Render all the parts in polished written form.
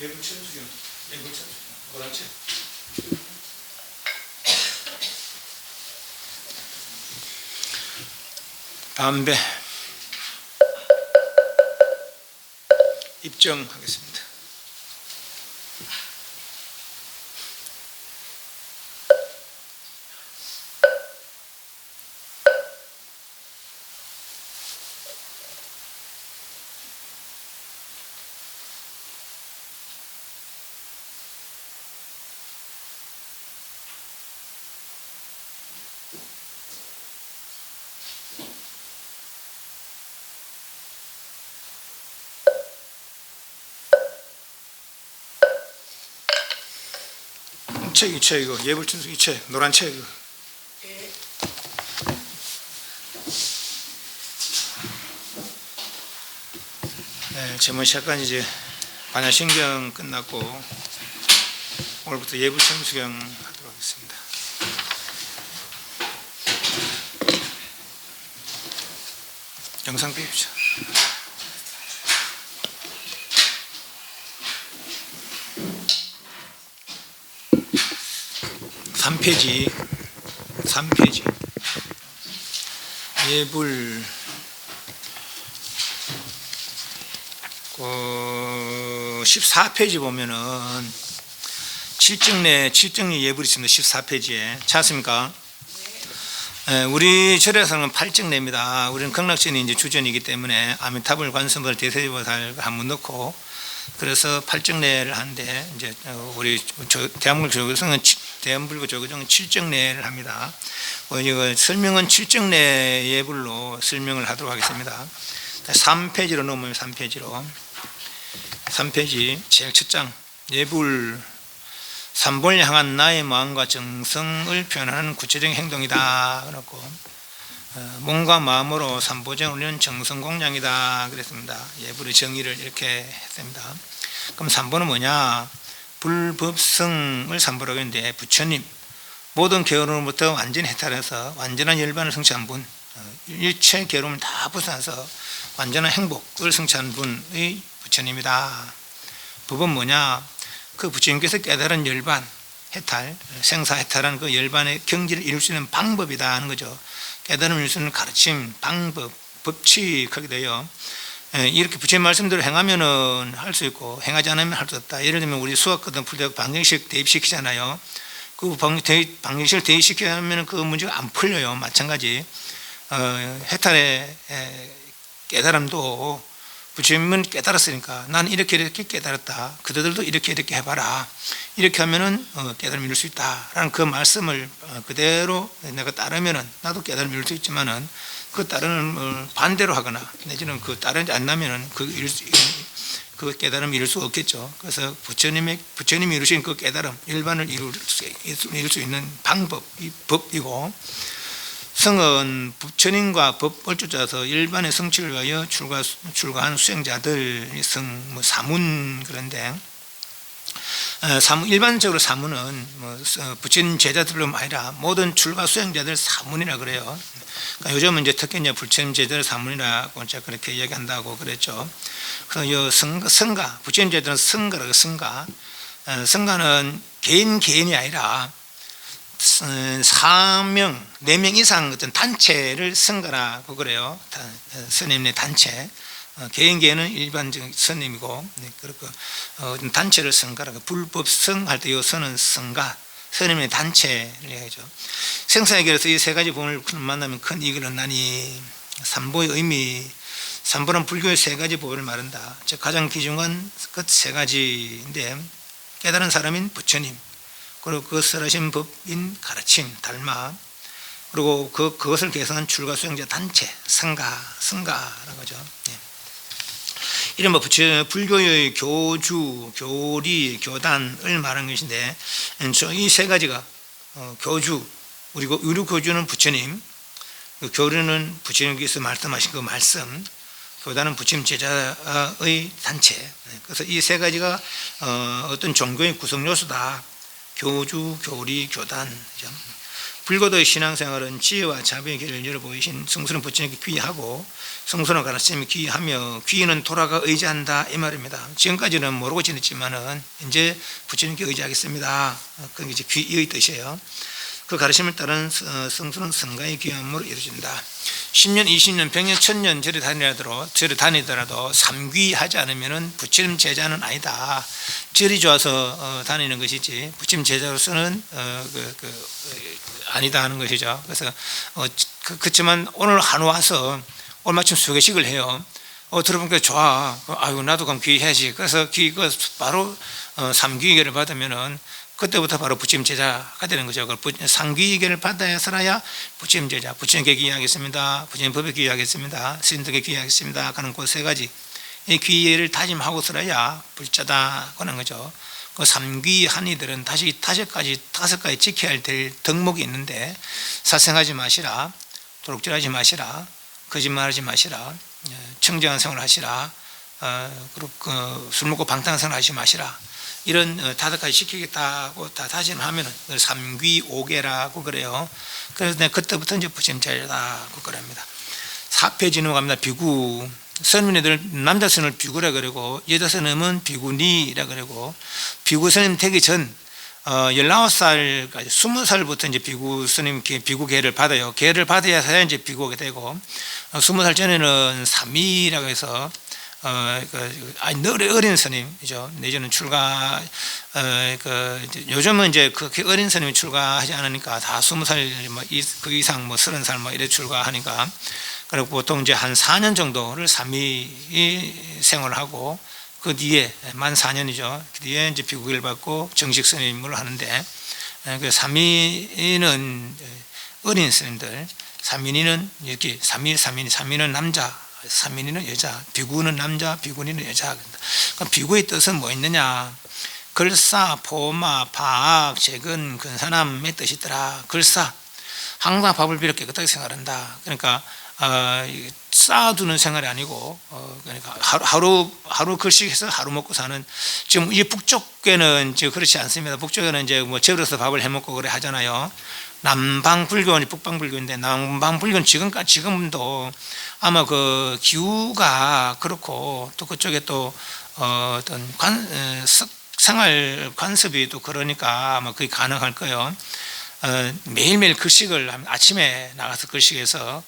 예불천수경, 예불천수경, 그렇지? 담배 입정하겠습니다. 책 이체 이거 예불천수 이체 노란 책 이거. 네, 제문시작관 이제 반야신경 끝났고 오늘부터 예불천수경 하도록 하겠습니다. 영상 끄십시오. 3페이지 예불 14페이지 보면은 칠정례 예불이 있습니다. 14페이지에 찾았습니까? 네, 우리 절에서는 8정례입니다. 우리는 극락전이 이제 주전이기 때문에 아미타불, 관세음보살, 대세보살 한번 넣고 그래서 8정례를 하는데 이제 우리 대한불교 조교성은 대한불교 조교정은 7정례를 합니다. 이거 설명은 7정례 예불로 설명을 하도록 하겠습니다. 3페이지로 넘으면 3페이지 제일 첫 장 예불 삼보를 향한 나의 마음과 정성을 표현하는 구체적인 행동이다. 그렇고 몸과 마음으로 삼보정을 올리는 정성공양이다 그랬습니다. 예불의 정의를 이렇게 했습니다. 그럼 삼보는 뭐냐? 불법성을 삼보라고 했는데 부처님 모든 게으름으로부터 완전히 해탈해서 완전한 열반을 성취한 분, 일체 게으름을 다 벗어나서 완전한 행복을 성취한 분의 부처님이다. 법은 뭐냐? 그 부처님께서 깨달은 열반, 해탈, 생사해탈한 그 열반의 경지를 이룰 수 있는 방법이다 하는 거죠. 깨달음을 이룰 수 있는 가르침, 방법, 법칙 하게 돼요. 이렇게 부처님 말씀대로 행하면은 할 수 있고 행하지 않으면 할 수 없다. 예를 들면 우리 수학 같은 풀대학 방정식 대입시키잖아요. 그 방정식을 대입시키면 그 문제가 안 풀려요. 마찬가지 해탈의 깨달음도 부처님은 깨달았으니까 나는 이렇게 깨달았다. 그들도 이렇게 해봐라. 이렇게 하면은 깨달음을 이룰 수 있다라는 그 말씀을 그대로 내가 따르면은 나도 깨달음을 이룰 수 있지만은 그 따르는 반대로 하거나 내지는 그 따르지 않으면은 그 깨달음을 이룰 수 없겠죠. 그래서 부처님이 이루신 그 깨달음, 일반을 이룰 수 있는 방법이 법이고, 성은 부처님과 법 얼추자서 일반의 성취를 위하여 출가한 수행자들 성 사문. 그런데 일반적으로 사문은 부처님 제자들로 아니라 모든 출가 수행자들 사문이라 그래요. 그러니까 요즘은 이제 특히 이제 부처님 제자들 사문이라고 이제 그렇게 이야기한다고 그랬죠. 그래서 성가, 부처님 제자들은 성가라고. 성가는 개인이 아니라 4명, 4명 이상 어떤 단체를 성가라고 그래요. 스님의 단체. 개인계는 일반적인 스님이고, 그리고 단체를 성가라고. 불법성 할 때 이 선은 성가, 스님의 단체를 얘기하죠. 생사해결에서 이 세 가지 본을 만나면 큰 이익을 얻나니, 삼보의 의미, 삼보는 불교의 세 가지 법을 말한다. 즉 가장 귀중한 그 세 가지인데, 깨달은 사람인 부처님, 그리고 그것을 하신 법인 가르침, 달마, 그리고 그것을 개성한 출가 수행자 단체, 성가라고 하죠. 이른바 불교의 교주, 교리, 교단을 말하는 것인데, 이 세 가지가 교주, 그리고 유류 교주는 부처님, 교류는 부처님께서 말씀하신 그 말씀, 교단은 부처님 제자의 단체. 그래서 이 세 가지가 어떤 종교의 구성 요소다. 교주, 교리, 교단. 불교도의 신앙생활은 지혜와 자비의 길을 열어보이신 성수는 부처님께 귀의하고 성수는 가르침에 귀의하며 귀의는 돌아가 의지한다 이 말입니다. 지금까지는 모르고 지냈지만은 이제 부처님께 의지하겠습니다. 그게 이제 귀의의 뜻이에요. 그 가르침을 따른 성수는 성가의 귀함으로 이루어진다. 10년, 20년, 100년, 1000년 절에 다니더라도 삼귀하지 않으면 부처님 제자는 아니다. 절이 좋아서 다니는 것이지 부처님 제자로서는 아니다 하는 것이죠. 그래서 그렇지만 오늘 한우 와서 오늘 마침 수계식을 해요. 들어보니까 좋아. 아유 나도 그럼 귀해야지. 그래서 바로 삼귀의계를 받으면은 그때부터 바로 부처님 제자가 되는 거죠. 상귀의계를 받아야서라야 부처님 제자, 부처님께 귀의하겠습니다. 부처님 법에 귀의하겠습니다. 스님들께 귀의하겠습니다. 하는 그 세 가지 이 귀의를 다짐하고서라야 불자다 하는 거죠. 그 삼귀한이들은 다시 다섯 가지 지켜야 될 덕목이 있는데 사생하지 마시라, 도둑질하지 마시라, 거짓말하지 마시라, 청정한 생활을 하시라, 그리고 술 먹고 방탕한 생활을 하지 마시라. 이런 5가지 시키겠다고 다 다짐하면은 삼귀오계라고 그래요. 그래서 그때부터 이제 부처님 제자라고 그럽니다. 4페이지 넘어갑니다. 비구. 스님들 남자 스님을 비구라 그러고 여자 스님은 비구니라 그러고 비구 스님 되기 전 19살까지 20살부터 이제 비구 스님 비구계를 받아요. 계를 받아야 이제 비구가 되고 20살 전에는 삼위라고 해서 어린 스님이죠. 내지는 출가 요즘은 이제 그렇게 어린 스님이 출가하지 않으니까 다 20살 그 이상 30살 이래 출가하니까 그리고 보통 이제 한 4년 정도를 삼위 생활하고 그 뒤에 만 4년이죠. 그 뒤에 이제 비구기를 받고 정식 스님을 하는데 그 삼위는 어린 스님들, 삼위는 이렇게 삼위는 남자. 삼인이는 여자, 비구는 남자, 비구니는 여자. 그럼 비구의 뜻은 뭐 있느냐? 글사, 포마, 파악, 재근, 근사남의 뜻이 있더라. 글사, 항상 밥을 비려 깨끗하게 생활한다. 그러니까 쌓아두는 생활이 아니고 그러니까 하루 글씩해서 하루 먹고 사는. 지금 이 북쪽에는 지금 그렇지 않습니다. 북쪽에는 이제 뭐 절에서 밥을 해 먹고 그래 하잖아요. 남방불교는 북방불교인데 남방불교는 지금도 아마 그 기후가 그렇고 또 그쪽에 또 어떤 생활 관습이 또 그러니까 아마 그게 가능할 거예요. 매일매일 글식을 아침에 나가서 글식에서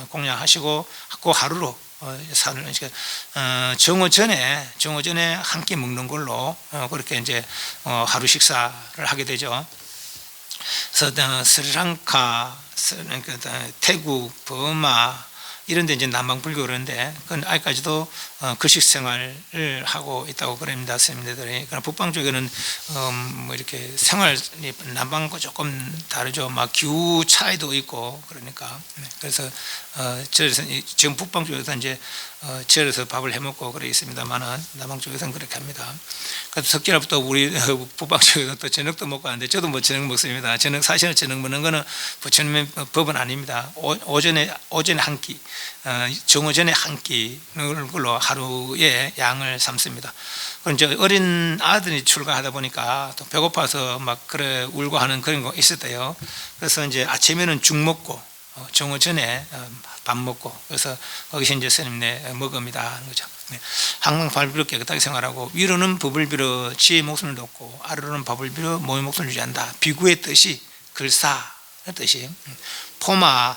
공양하시고 그 하루로 정오 전에 한 끼 먹는 걸로 그렇게 이제 하루 식사를 하게 되죠. 그래서 스리랑카, 태국, 버마 이런 데 이제 남방불교 그런데 그건 아직까지도 글식 생활을 하고 있다고 그럽니다. 스님들이. 그러나 북방 쪽에는 뭐 이렇게 생활이 남방과 조금 다르죠. 막 기후 차이도 있고 그러니까. 그래서 절에서 지금 북방 쪽에서 이제 절에서 밥을 해 먹고 그래 있습니다만은 남방 쪽에서는 그렇게 합니다. 그래서 석기날부터 우리 북방 쪽에서 또 저녁도 먹고 하는데 저도 뭐 저녁 먹습니다. 사실은 저녁 먹는 거는 부처님의 법은 아닙니다. 오전에 한 끼, 정오 전에 한 끼걸로 하루에 양을 삼습니다. 그럼 이제 어린 아들이 출가하다 보니까 또 배고파서 막 그래 울고 하는 그런 거 있었대요. 그래서 이제 아침에는 죽 먹고 정오 전에 밥 먹고 그래서 거기서 이제 스님네 먹읍니다 하는 거죠. 항상 밥을 빌어 깨끗하게 생활하고 위로는 법을 빌어 지혜의 목숨을 돕고 아래로는 밥을 빌어 몸의 목숨을 유지한다. 비구의 뜻이 글사의 뜻이 포마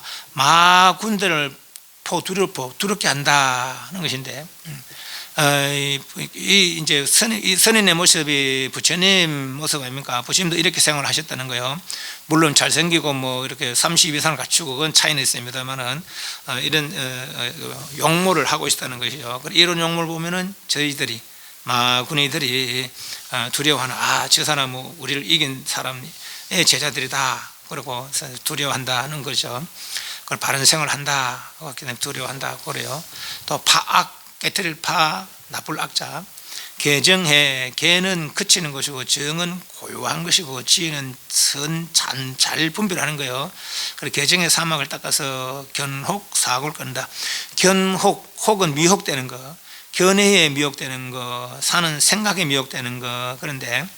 군대를 두렵게 한다는 것인데 이 이제 선인의 모습이 부처님 모습 아닙니까? 부처님도 이렇게 생활을 하셨다는 거예요. 물론 잘생기고 뭐 이렇게 30 이상을 갖추고 그건 차이는 있습니다만은 이런 용모를 하고 있다는 것이죠. 이런 용모를 보면은 저희들이 마군이들이 두려워하는 저 사람 뭐 우리를 이긴 사람의 제자들이다. 그리고 두려워한다는 거죠. 그걸 바른 생활을 한다. 두려워한다. 그래요. 또 파악 깨트릴 파 나쁠 악자 개정해 개는 그치는 것이고 정은 고요한 것이고 지혜는 잘 분별하는 거예요. 그래서 개정해 사막을 닦아서 견혹 사고를 끈다. 혹은 미혹되는 거, 견해에 미혹되는 거, 사는 생각에 미혹되는 거. 그런데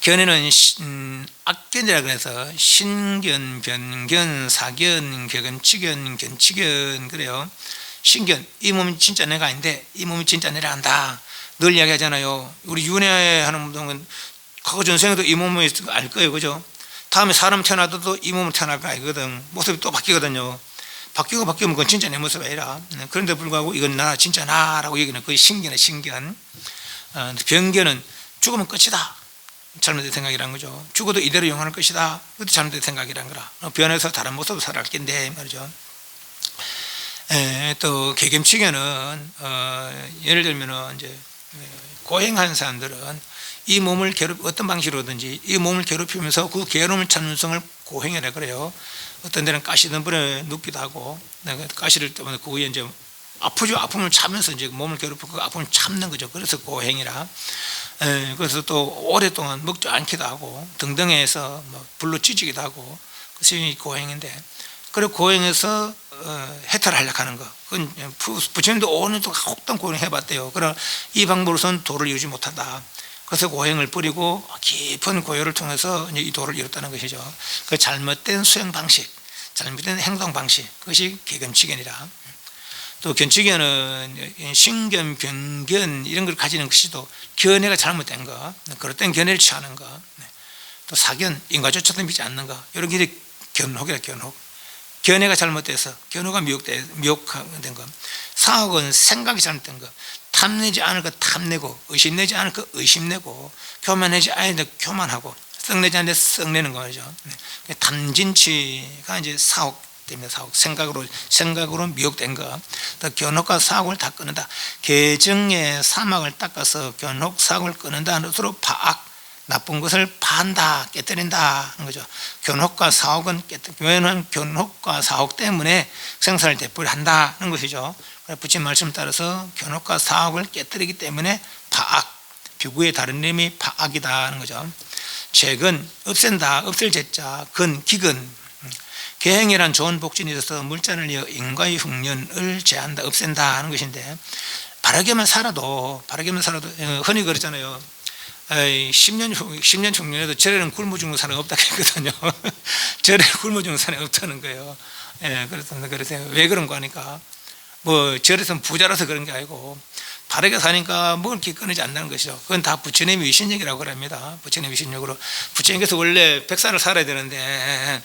견해는 악견이라 그래서 신견, 변견, 사견, 격견, 치견, 견치견 그래요. 신견, 이 몸이 진짜 내가 아닌데 이 몸이 진짜 내가 한다. 늘 이야기하잖아요. 우리 윤회하는 분은 과거 전생에도 이 몸을 알 거예요, 그죠? 다음에 사람 태어나도 이 몸을 태어날 거 알거든. 모습이 또 바뀌거든요. 바뀌면 그건 진짜 내 모습이 아니라. 그런데 불구하고 이건 나 진짜 나라고 얘기는 그게 신견이야, 신견. 변견은 죽으면 끝이다. 잘못된 생각이란 거죠. 죽어도 이대로 영원할 것이다. 그것도 잘못된 생각이란 거라. 변해서 다른 모습으로 살아갈 건데 말이죠. 또 개겸치견은 예를 들면은 이제 고행한 사람들은 이 몸을 어떤 방식으로든지 이 몸을 괴롭히면서 그 괴로움을 참는 성을 고행이라 그래요. 어떤 데는 가시덤불에 눕기도 하고 가시를 때문에 그 위에 이제 아프죠. 아픔을 참으면서 이제 몸을 괴롭히고 그 아픔을 참는 거죠. 그래서 고행이라. 그래서 또 오랫동안 먹지 않기도 하고 등등 해서 뭐 불로 찢기도 하고 그것이 고행인데, 그리고 고행해서 해탈하려고 하는 거, 그건 부처님도 5년 동안 혹독 고행해봤대요. 그러나 이 방법으로서는 도를 이루지 못한다. 그래서 고행을 뿌리고 깊은 고요를 통해서 이 도를 이뤘다는 것이죠. 그 잘못된 수행 방식, 잘못된 행동 방식, 그것이 개겸치견이라. 또 견치견은 신견, 변견 이런 걸 가지는 것이도 견해가 잘못된 거, 그릇된 견해를 취하는 거, 또 사견, 인과조차도 믿지 않는 거, 이런 게 견혹이라. 견혹, 견해가 잘못돼서 견호가 미혹된 거. 사혹은 생각이 잘못된 거, 탐내지 않을 거 탐내고, 의심내지 않을 거 의심내고, 교만하지 않을 거 교만하고, 썩내지 않을 거 썩내는 거죠. 탐진치가 이제 사혹 때문에 사혹, 생각으로 미혹된 거. 또 견혹과 사혹을 다 끊는다. 계정의 사막을 닦아서 견혹 사혹을 끊는다는 것으로 파악, 나쁜 것을 파한다, 깨뜨린다 하는 거죠. 견혹과 사혹은 교회는 견혹과 사혹 때문에 생사를 되풀이한다는 것이죠. 부처님 말씀 따라서 견혹과 사혹을 깨뜨리기 때문에 파악, 비구의 다른 이름이 파악이다 하는 거죠. 죄근, 없앤다, 없앨 죄자, 근, 기근. 계행이란 좋은 복진이 있어서 물자를 이어 인과의 흉년을 제한다, 없앤다 하는 것인데, 바르게만 살아도 흔히 그러잖아요. 10년 흉년에도 절에는 굶어 죽는 사람이 없다고 했거든요. 절에 굶어 죽는 사람이 없다는 거예요. 그래서 왜 그런 거 하니까, 뭐 절에서는 부자라서 그런 게 아니고 바르게 사니까 먹을 게 끊이지 않는 것이죠. 그건 다 부처님의 위신력이라고 합니다. 부처님의 위신력으로. 부처님께서 원래 100살을 살아야 되는데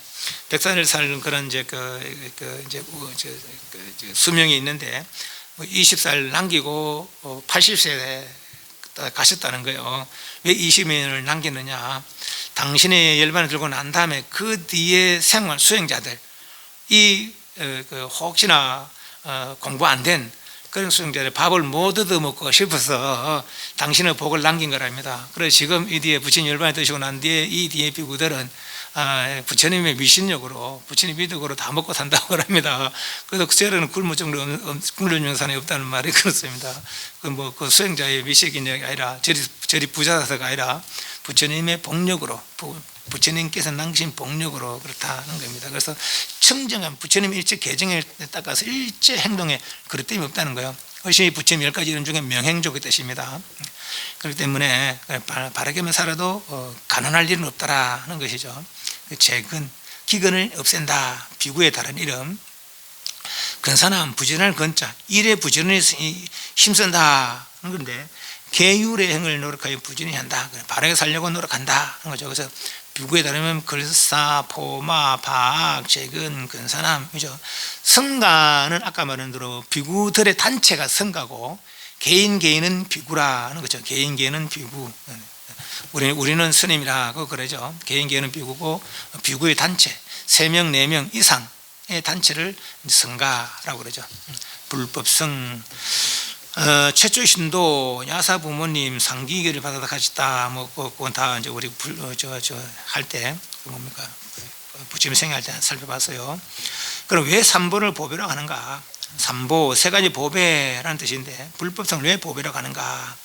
100살을 살 그런 이제 수명이 있는데 20살 남기고 80세에 가셨다는 거예요. 왜 20년을 남기느냐? 당신의 열반을 들고 난 다음에 그 뒤에 생활 수행자들, 혹시나 공부 안 된 그런 수행자들 밥을 못 얻어먹고 싶어서 당신의 복을 남긴 거랍니다. 그래서 지금 이 뒤에 부처님 열반에 드시고 난 뒤에 이 뒤에 비구들은 부처님의 미신력으로, 부처님 미덕으로 다 먹고 산다고 합니다. 그래서 절에는 굶어 죽는 사람이 없다는 말이 그렇습니다. 그 수행자의 미식인력이 아니라 절이 부자라서가 아니라 부처님의 복력으로, 부처님께서 남기신 복력으로 그렇다는 겁니다. 그래서 청정한 부처님 일체 계정에 따라서 일체 행동에 그릇됨이 없다는 거예요. 그것이 부처님 10가지 이름 중에 명행족의 뜻입니다. 그렇기 때문에 바르게만 살아도 가난할 일은 없다라는 것이죠. 재근, 기근을 없앤다. 비구의 다른 이름. 근사남, 부지런할 근자, 일에 부지런히 힘쓴다 하는 건데, 계율의 행을 노력하여 부지런히 한다. 바르게 살려고 노력한다 하는 거죠. 그래서 비구에 따르면 글사, 포마, 바악, 재근, 근사남, 그죠? 성가는 아까 말한 대로 비구들의 단체가 성가고 개인은 비구라는 거죠. 개인은 비구. 우리는 스님이라고 그러죠. 개인은 비구고 비구의 단체 3명, 4명 이상의 단체를 성가라고 그러죠. 불법성. 최초 신도 야사 부모님 상기계를 받아다 가셨다. 뭐 그건 다 이제 우리 할 때 뭡니까 부처님 생활할 때 살펴봤어요. 그럼 왜 삼보를 보배라고 하는가? 삼보 3가지 보배라는 뜻인데 불법성을 왜 보배라고 하는가?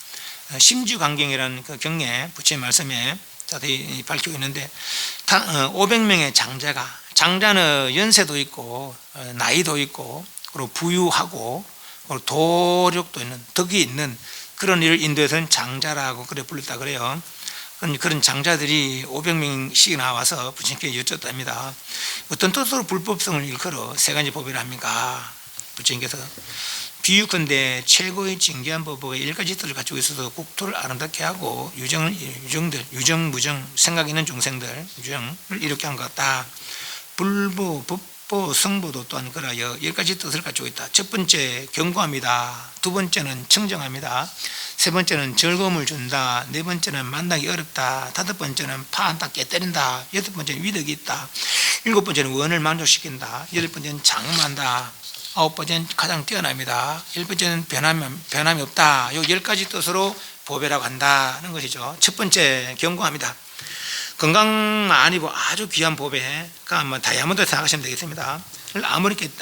심주강경이라는 그 경례 부처님 말씀에 자세히 밝히고 있는데 500명의 장자는 연세도 있고 나이도 있고 그리고 부유하고 도력도 있는 덕이 있는 그런 일을 인도에서는 장자라고 그래 불렀다 그래요. 그런 장자들이 500명씩 나와서 부처님께 여쭙답니다. 어떤 뜻으로 불법성을 일컬어 세 가지 법이라 합니까? 부처님께서 비유컨대 최고의 진귀한 법의 10가지 뜻을 가지고 있어서 국토를 아름답게 하고 유정, 무정, 생각 있는 중생들 유정을 이렇게 한 것 같다. 불보, 법보, 성보도 또한 그러하여 10가지 뜻을 가지고 있다. 첫 번째 경고합니다. 두 번째는 청정합니다. 세 번째는 즐거움을 준다. 네 번째는 만나기 어렵다. 다섯 번째는 파한다, 깨때린다. 여섯 번째는 위덕이 있다. 일곱 번째는 원을 만족시킨다. 여덟 번째는 장음한다. 아홉 번째는 가장 뛰어납니다. 열 번째는 변함이 없다. 요 10가지 뜻으로 보배라고 한다는 것이죠. 첫 번째 경고합니다. 건강 아니고 아주 귀한 보배가 뭐 다이아몬드 생각하시면 되겠습니다.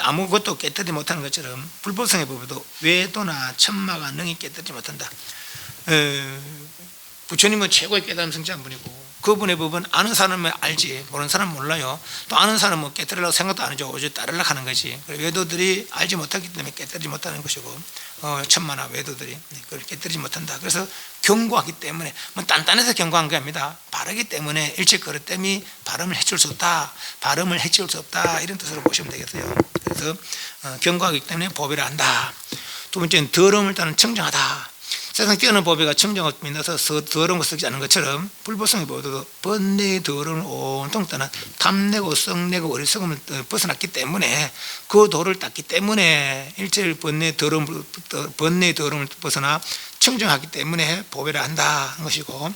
아무것도 깨뜨리지 못하는 것처럼 불법성의 법에도 외도나 천마가 능히 깨뜨리지 못한다. 부처님은 최고의 깨달음 성취한 분이고 그분의 법은 아는 사람은 알지 모르는 사람은 몰라요. 또 아는 사람은 깨뜨리려고 생각도 안 하죠. 오직 따르려고 하는 거지. 외도들이 알지 못하기 때문에 깨뜨리지 못하는 것이고 천마나 외도들이 그걸 깨뜨리지 못한다. 그래서 경고하기 때문에 뭐 단단해서 경고한 게 아닙니다. 바르기 때문에 일체 그릇 때문에 발음을 해칠 수 없다. 발음을 해칠 수 없다. 이런 뜻으로 보시면 되겠어요. 그래서 경고하기 때문에 보배를 한다. 두 번째는 더러움을 따는 청정하다. 세상 뛰어난 보배가 청정을 믿어서 더러운 거 쓰지 않은 것처럼 불법성의 보배도 번뇌의 더러움을 온통 떠나 탐내고 썩내고 어리석음을 벗어났기 때문에 그 도를 닦기 때문에 일체 번뇌의 더러움을 벗어나 청정하기 때문에 보배를 한다는 것이고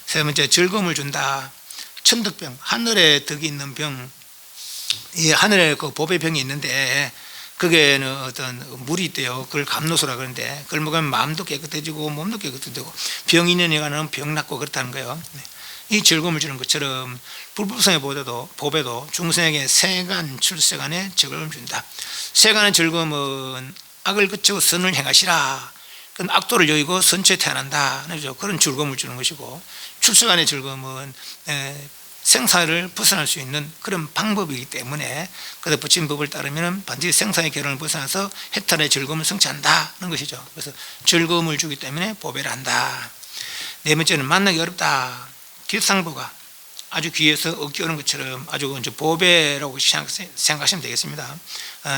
세 번째 즐거움을 준다. 천덕병, 하늘에 덕이 있는 병, 이 하늘에 그 보배병이 있는데 그게는 어떤 물이 있대요. 그걸 감로소라 그러는데 그걸 먹으면 마음도 깨끗해지고 몸도 깨끗해지고 병이 있는 이가는 병 낫고 그렇다는 거예요. 이 즐거움을 주는 것처럼 불법성의 보배도 중생에게 세간 출세간의 즐거움을 준다. 세간의 즐거움은 악을 그치고 선을 행하시라. 그건 악도를 여의고 선처에 태어난다. 그런 즐거움을 주는 것이고 출세간의 즐거움은 생사를 벗어날 수 있는 그런 방법이기 때문에 그래서 부처님 법을 따르면 반드시 생사의 결혼을 벗어나서 해탈의 즐거움을 성취한다는 것이죠. 그래서 즐거움을 주기 때문에 보배를 한다. 네 번째는 만나기 어렵다. 길상보가 아주 귀해서 얻기 어려운 것처럼 아주 보배라고 생각하시면 되겠습니다.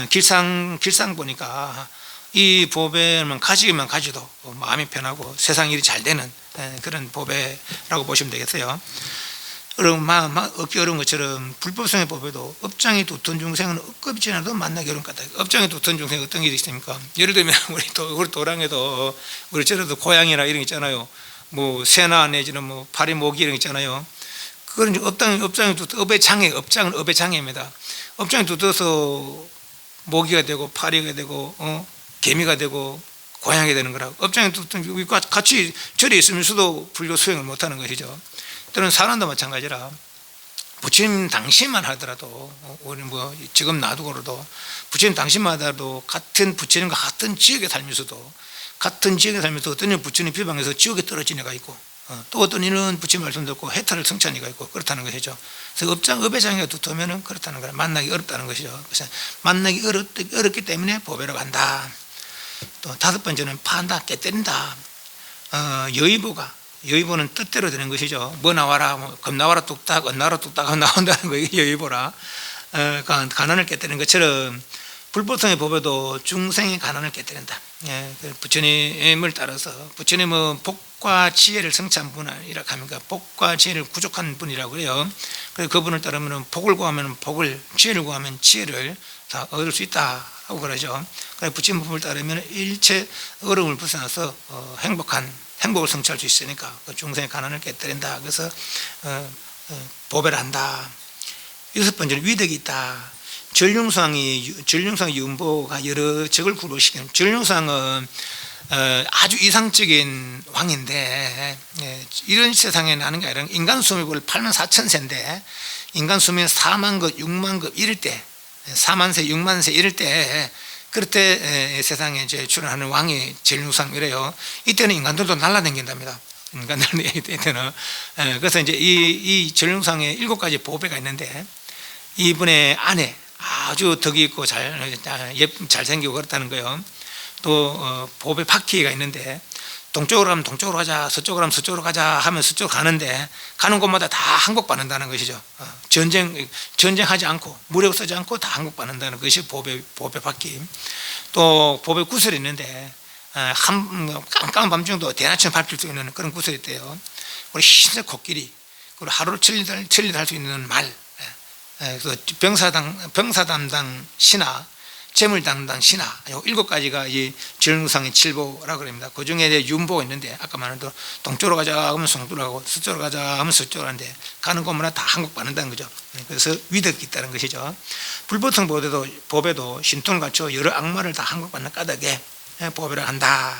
길상 보니까 이 보배만 가지기만 가지도 마음이 편하고 세상 일이 잘 되는 그런 보배라고 보시면 되겠어요. 얻기 어려운 것처럼 불법성의 법에도 업장이 두터운 중생은 억겁이 지나도 만나기 어려운 것 같아요. 업장이 두터운 중생은 어떤 일이 있습니까? 예를 들면 우리 도랑에도 우리 저래도 고양이나 이런 거 있잖아요. 뭐 새나 내지는 뭐 파리 모기 이런 거 있잖아요. 그건 업장이 두터 업장은 업의 장애입니다. 업장이 두터워서 모기가 되고 파리가 되고 개미가 되고 고양이가 되는 거라고. 업장이 두터 같이 절에 있으면서도 불교 수행을 못하는 것이죠. 또는 사람도 마찬가지라 부처님 당신만 하더라도 우리 뭐 지금 놔두고라도 부처님 당신만 하더라도 같은 부처님과 같은 지역에 살면서도 어떤 이는 부처님 비방해서 지옥에 떨어진 애가 있고 또 어떤 이는 부처님 말씀 듣고 해탈을 성취한 애가 있고 그렇다는 것이죠. 그래서 업의 장애가 두터우면 그렇다는 거라 만나기 어렵다는 것이죠. 그래서 만나기 어렵기 때문에 보배라고 한다. 또 다섯 번째는 파한다, 깨때린다. 여의보는 뜻대로 되는 것이죠. 뭐 나와라, 겁 나와라 뚝딱, 언 나와라 뚝딱 하면 나온다는 거예요. 여의보라. 가난을 깨뜨리는 것처럼 불법성의 법에도 중생의 가난을 깨뜨린다. 부처님을 따라서 부처님은 복과 지혜를 성취한 분이라고 합니까? 복과 지혜를 구족한 분이라고 그래요. 그래서 그분을 따르면 복을 구하면 복을, 지혜를 구하면 지혜를 다 얻을 수 있다고 그러죠. 그래서 부처님 법을 따르면 일체 어려움을 벗어나서 행복을 성취할 수 있으니까 중생의 가난을 깨뜨린다. 그래서 보배를 한다. 여섯 번째는 위덕이 있다. 전룡상의 윤보가 여러 적을 구로시키는 전룡상은 아주 이상적인 왕인데 이런 세상에 나는 게 아니라 인간 수명이 84,000세인데 인간 수명이 4만급, 6만급 이럴 때 4만세, 6만세 이럴 때 그럴 때 세상에 이제 출연하는 왕이 전룡상이래요. 이때는 인간들도 날라다닌답니다. 이때는 그래서 이제 이 전룡상에 7가지 보배가 있는데 이분의 아내 아주 덕이 있고 잘생기고 그렇다는 거예요. 또 보배 바퀴가 있는데 동쪽으로 가면 동쪽으로 가자, 서쪽으로 가면 서쪽으로 가자 하면 서쪽으로 가는데 가는 곳마다 다 항복받는다는 것이죠. 전쟁하지 않고 무력 쓰지 않고 다 항복받는다는 것이 보배 바퀴. 또 보배 구슬이 있는데 깜깜한 밤중도 대낮처럼 밟힐 수 있는 그런 구슬이 있대요. 우리 흰색 코끼리, 그리고 하루를 천리 할 수 있는 말, 그래서 병사담당 신하, 재물담당 신하, 요 7가지가 이 전우상의 7보라고 그럽니다. 그 중에 윤보가 있는데 아까 말한 대로 동쪽으로 가자 하면 동쪽으로 가고 서쪽으로 가자 하면 서쪽으로 하는데 가는 곳마다 다 항복받는다는 거죠. 그래서 위덕이 있다는 것이죠. 불보성 보배도 신통을 갖춰 여러 악마를 다 항복받는 까닭에 보배를 한다.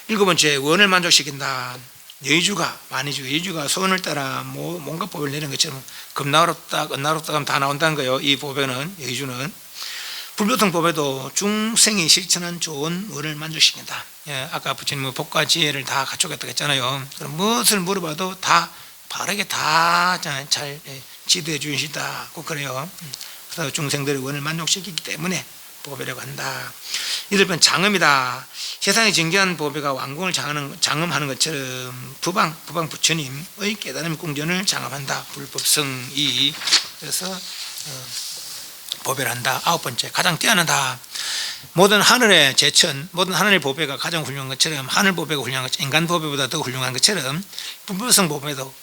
7번째, 원을 만족시킨다. 여의주가 소원을 따라 뭔가 보배를 내는 것처럼 겁나롭다 하면 다 나온다는 거예요. 이 보배는, 여의주는. 불보성 보배도 중생이 실천한 좋은 원을 만족시킨다. 아까 부처님은 복과 지혜를 다 갖추겠다고 했잖아요. 그럼 무엇을 물어봐도 다 바르게 다 잘 지도해 주신다. 꼭 그래요. 그래서 중생들의 원을 만족시키기 때문에 보배라고 한다. 8번, 장엄이다. 세상에 정교한 보배가 왕궁을 장엄하는 것처럼 부방 부처님의 깨달음 궁전을 장엄한다. 불법성이. 그래서 보배를 한다. 9번째, 가장 뛰어나다. 모든 하늘의 제천, 모든 하늘의 보배가 가장 훌륭한 것처럼, 하늘 보배가 훌륭한 것처럼, 인간 보배보다 더 훌륭한 것처럼 불법성 보배도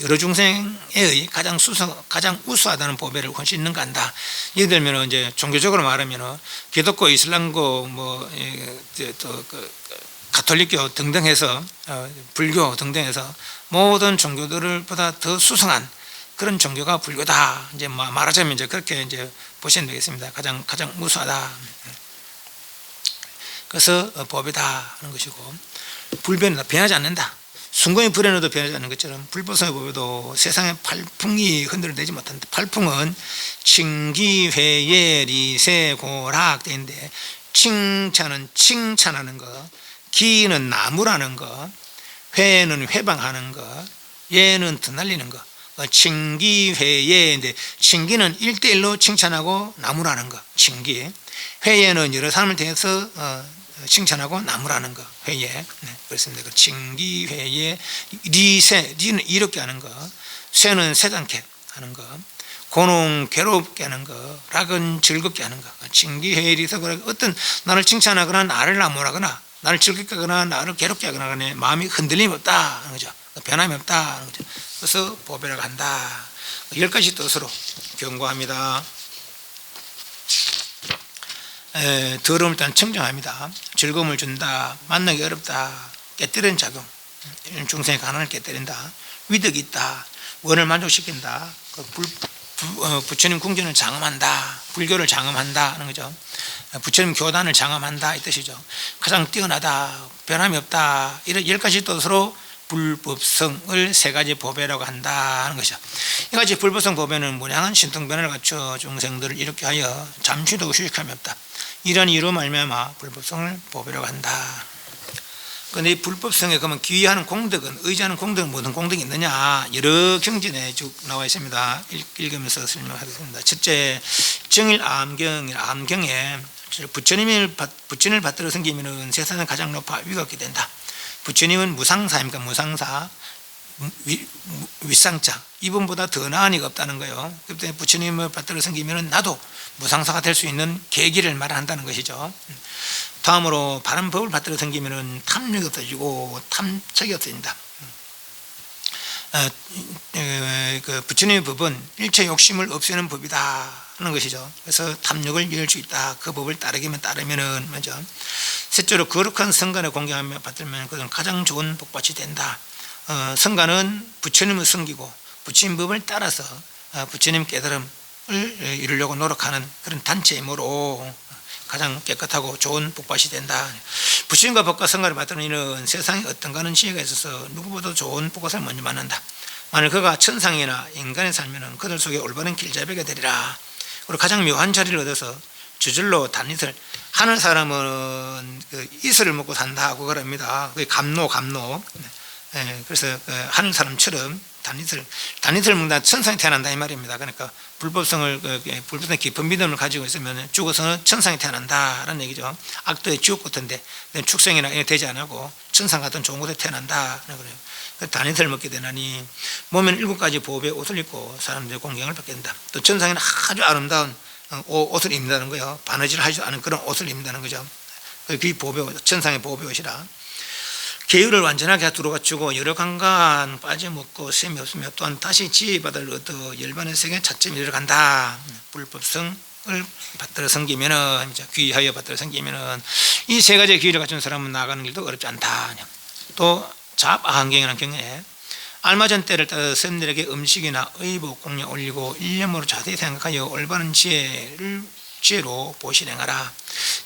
여러 중생의 가장 우수하다는 보배를 할 수 있는 가 한다. 예를 들면 이제 종교적으로 말하면 기독교, 이슬람교, 가톨릭교 등등 해서 불교 등등 해서 모든 종교들보다 더 수성한 그런 종교가 불교다. 이제 말하자면 이제 그렇게 이제 보시면 되겠습니다. 가장 우수하다. 그래서 보배다 하는 것이고, 불변이다. 변하지 않는다. 순간의 불에 넣어도 변하지 않는 것처럼 불보성의 보배도 세상의 팔풍이 흔들어내지 못한다. 팔풍은 칭기회예 리세고락 되는데, 칭찬은 칭찬하는 것, 기는 나무라는 것, 회는 회방하는 것, 예는 드날리는 것. 칭기회예인데, 칭기는 1대1로 칭찬하고 나무라는 것, 칭기. 회예는 여러 사람을 대해서 칭찬하고 나무라는 것, 회예. 그렇습니다. 칭기회예. 리는 이롭게 하는 것, 쇠는 세단케 하는 것, 고는 괴롭게 하는 것, 락은 즐겁게 하는 것. 칭기회예 리서, 어떤 나를 칭찬하거나 나를 나무라거나 나를 즐겁게 하거나 나를 괴롭게 하거나 간에 마음이 흔들림이 없다 하는 거죠. 변함이 없다 하는 거죠. 그래서 보배라고 한다. 10가지 뜻으로 경고합니다. 더러움을 일단 청정합니다. 즐거움을 준다. 만나기 어렵다. 깨뜨리는 작용. 중생의 가난을 깨뜨린다. 위덕이 있다. 원을 만족시킨다. 부처님 궁전을 장엄한다. 불교를 장엄한다 하는 거죠. 부처님 교단을 장엄한다 이 뜻이죠. 가장 뛰어나다. 변함이 없다. 이런 10가지 뜻으로 불법성을 3가지 보배라고 한다 하는 것이죠. 이같이 불법성 보배는 무량한 신통변을 갖춰 중생들을 이렇게 하여 잠시도 휴식함이 없다. 이런 이유로 말미암아 불법성을 보배라고 한다. 그런데 이 불법성에 그러면 기여하는 공덕은, 의지하는 공덕은 무슨 공덕이 있느냐, 여러 경전에 쭉 나와 있습니다. 읽으면서 설명하겠습니다. 첫째, 정일 암경에 부처님을 받들어 섬기면 세상에 가장 높아 위가 없게 된다. 부처님은 무상사입니까? 무상사, 윗상자, 이분보다 더 나은 이가 없다는 거예요. 그렇기 때문에 부처님을 받들어 섬기면 나도 무상사가 될 수 있는 계기를 말한다는 것이죠. 다음으로 바른 법을 받들어 섬기면 탐욕이 없어지고 탐착이 없어진다. 그 부처님의 법은 일체 욕심을 없애는 법이다 하는 것이죠. 그래서 탐욕을 이을 수 있다. 그 법을 따르면은 먼저 셋째로 거룩한 성간에 공경하며 받들면 그것은 가장 좋은 복받이 된다. 성간은 부처님을 섬기고 부처님 법을 따라서 부처님 깨달음을 이루려고 노력하는 그런 단체이므로 가장 깨끗하고 좋은 복받이 된다. 부처님과 법과 성간을 받들면 이는 세상에 어떤가는 지혜가 있어서 누구보다 좋은 복받을 먼저 받는다. 만일 그가 천상이나 인간에 살면 그들 속에 올바른 길잡이가 되리라. 그리고 가장 묘한 자리를 얻어서 저절로 단잇을, 하늘 사람은 그 이슬을 먹고 산다고 그럽니다. 그게 감노. 그래서 하늘 사람처럼 단이틀을 먹다 천상에 태어난다 이 말입니다. 그러니까 불법성의 깊은 믿음을 가지고 있으면 죽어서는 천상에 태어난다라는 얘기죠. 악도의 지옥 같은데 축생이나 되지 않고 천상 같은 좋은 곳에 태어난다 그래요. 단이틀을 먹게 되나니 몸에는 7가지 보호의 옷을 입고 사람들의 공경을 받게 된다. 또 천상에는 아주 아름다운 옷을 입는다는 거예요. 바느질 하지도 않은 그런 옷을 입는다는 거죠. 그게 천상의 보호의 옷이라. 계율을 완전하게 두루 갖추고 여러 강간 빠져먹고 셈이 없으며 또한 다시 지혜받을 얻어 열반의 세계 차츰 이르간다. 불법성을 받들어 섬기면은 귀하여 받들어 섬기면은 이 3가지의 기회를 갖춘 사람은 나가는 길도 어렵지 않다. 또 잡아한경이라는 경우에 알맞은 때를 따라 샘들에게 음식이나 의복 공양 올리고 일념으로 자세히 생각하여 올바른 지혜로 보실행하라.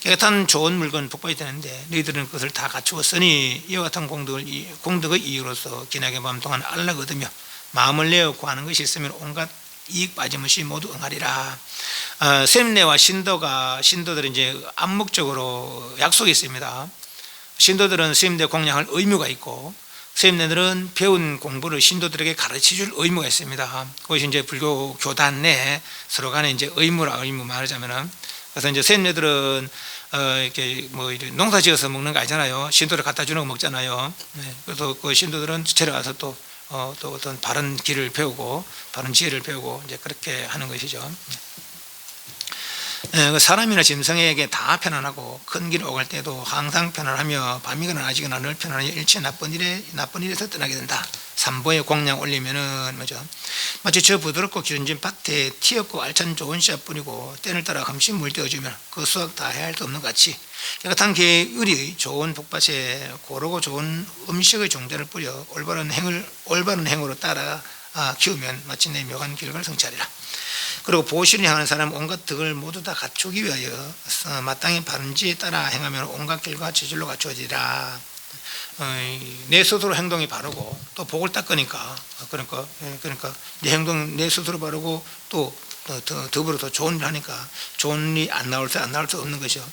깨끗한 좋은 물건 복받이 되는데 너희들은 그것을 다 갖추었으니 이와 같은 공덕의 이유로서 기나게 밤 동안 안락을 얻으며 마음을 내어 구하는 것이 있으면 온갖 이익 빠짐없이 모두 응하리라. 샘내와 신도들은 이제 암묵적으로 약속이 있습니다. 신도들은 샘내 공양할 의무가 있고 샘내들은 배운 공부를 신도들에게 가르쳐줄 의무가 있습니다. 그것이 이제 불교 교단 내 서로 간에 이제 의무 말하자면은. 그래서 이제 샘내들은 이렇게 농사지어서 먹는 거 아니잖아요. 신도를 갖다 주는 거 먹잖아요. 그래서 그 신도들은 데려가서 또 어떤 바른 길을 배우고 바른 지혜를 배우고 이제 그렇게 하는 것이죠. 사람이나 짐승에게 다 편안하고 큰 길을 오갈 때도 항상 편안하며 밤이거나 낮이거나 늘 편안하여 일체 나쁜 일에서 떠나게 된다. 삼보에 공양 올리면은 마치 저 부드럽고 기름진 밭에 튀었고 알찬 좋은 씨앗 뿌리고 때를 따라 흠씬 물 떼어주면 그 수확 다 해야 할 수 없는 것 같이 깨끗한 계율이 좋은 복밭에 고르고 좋은 음식의 종자를 뿌려 올바른 행으로 따라 키우면 마침내 묘한 결과를 성취하리라. 그리고 보시를 향하는 사람 온갖 덕을 모두 다 갖추기 위하여 마땅히 바른 지에 따라 행하면 온갖 길과 저절로 갖추어지리라. 내 스스로 행동이 바르고 또 복을 닦으니까 그러니까 내 행동 내 스스로 바르고 또 더불어 더 좋은 일 하니까 좋은 일이 안 나올 수 없는 것이요.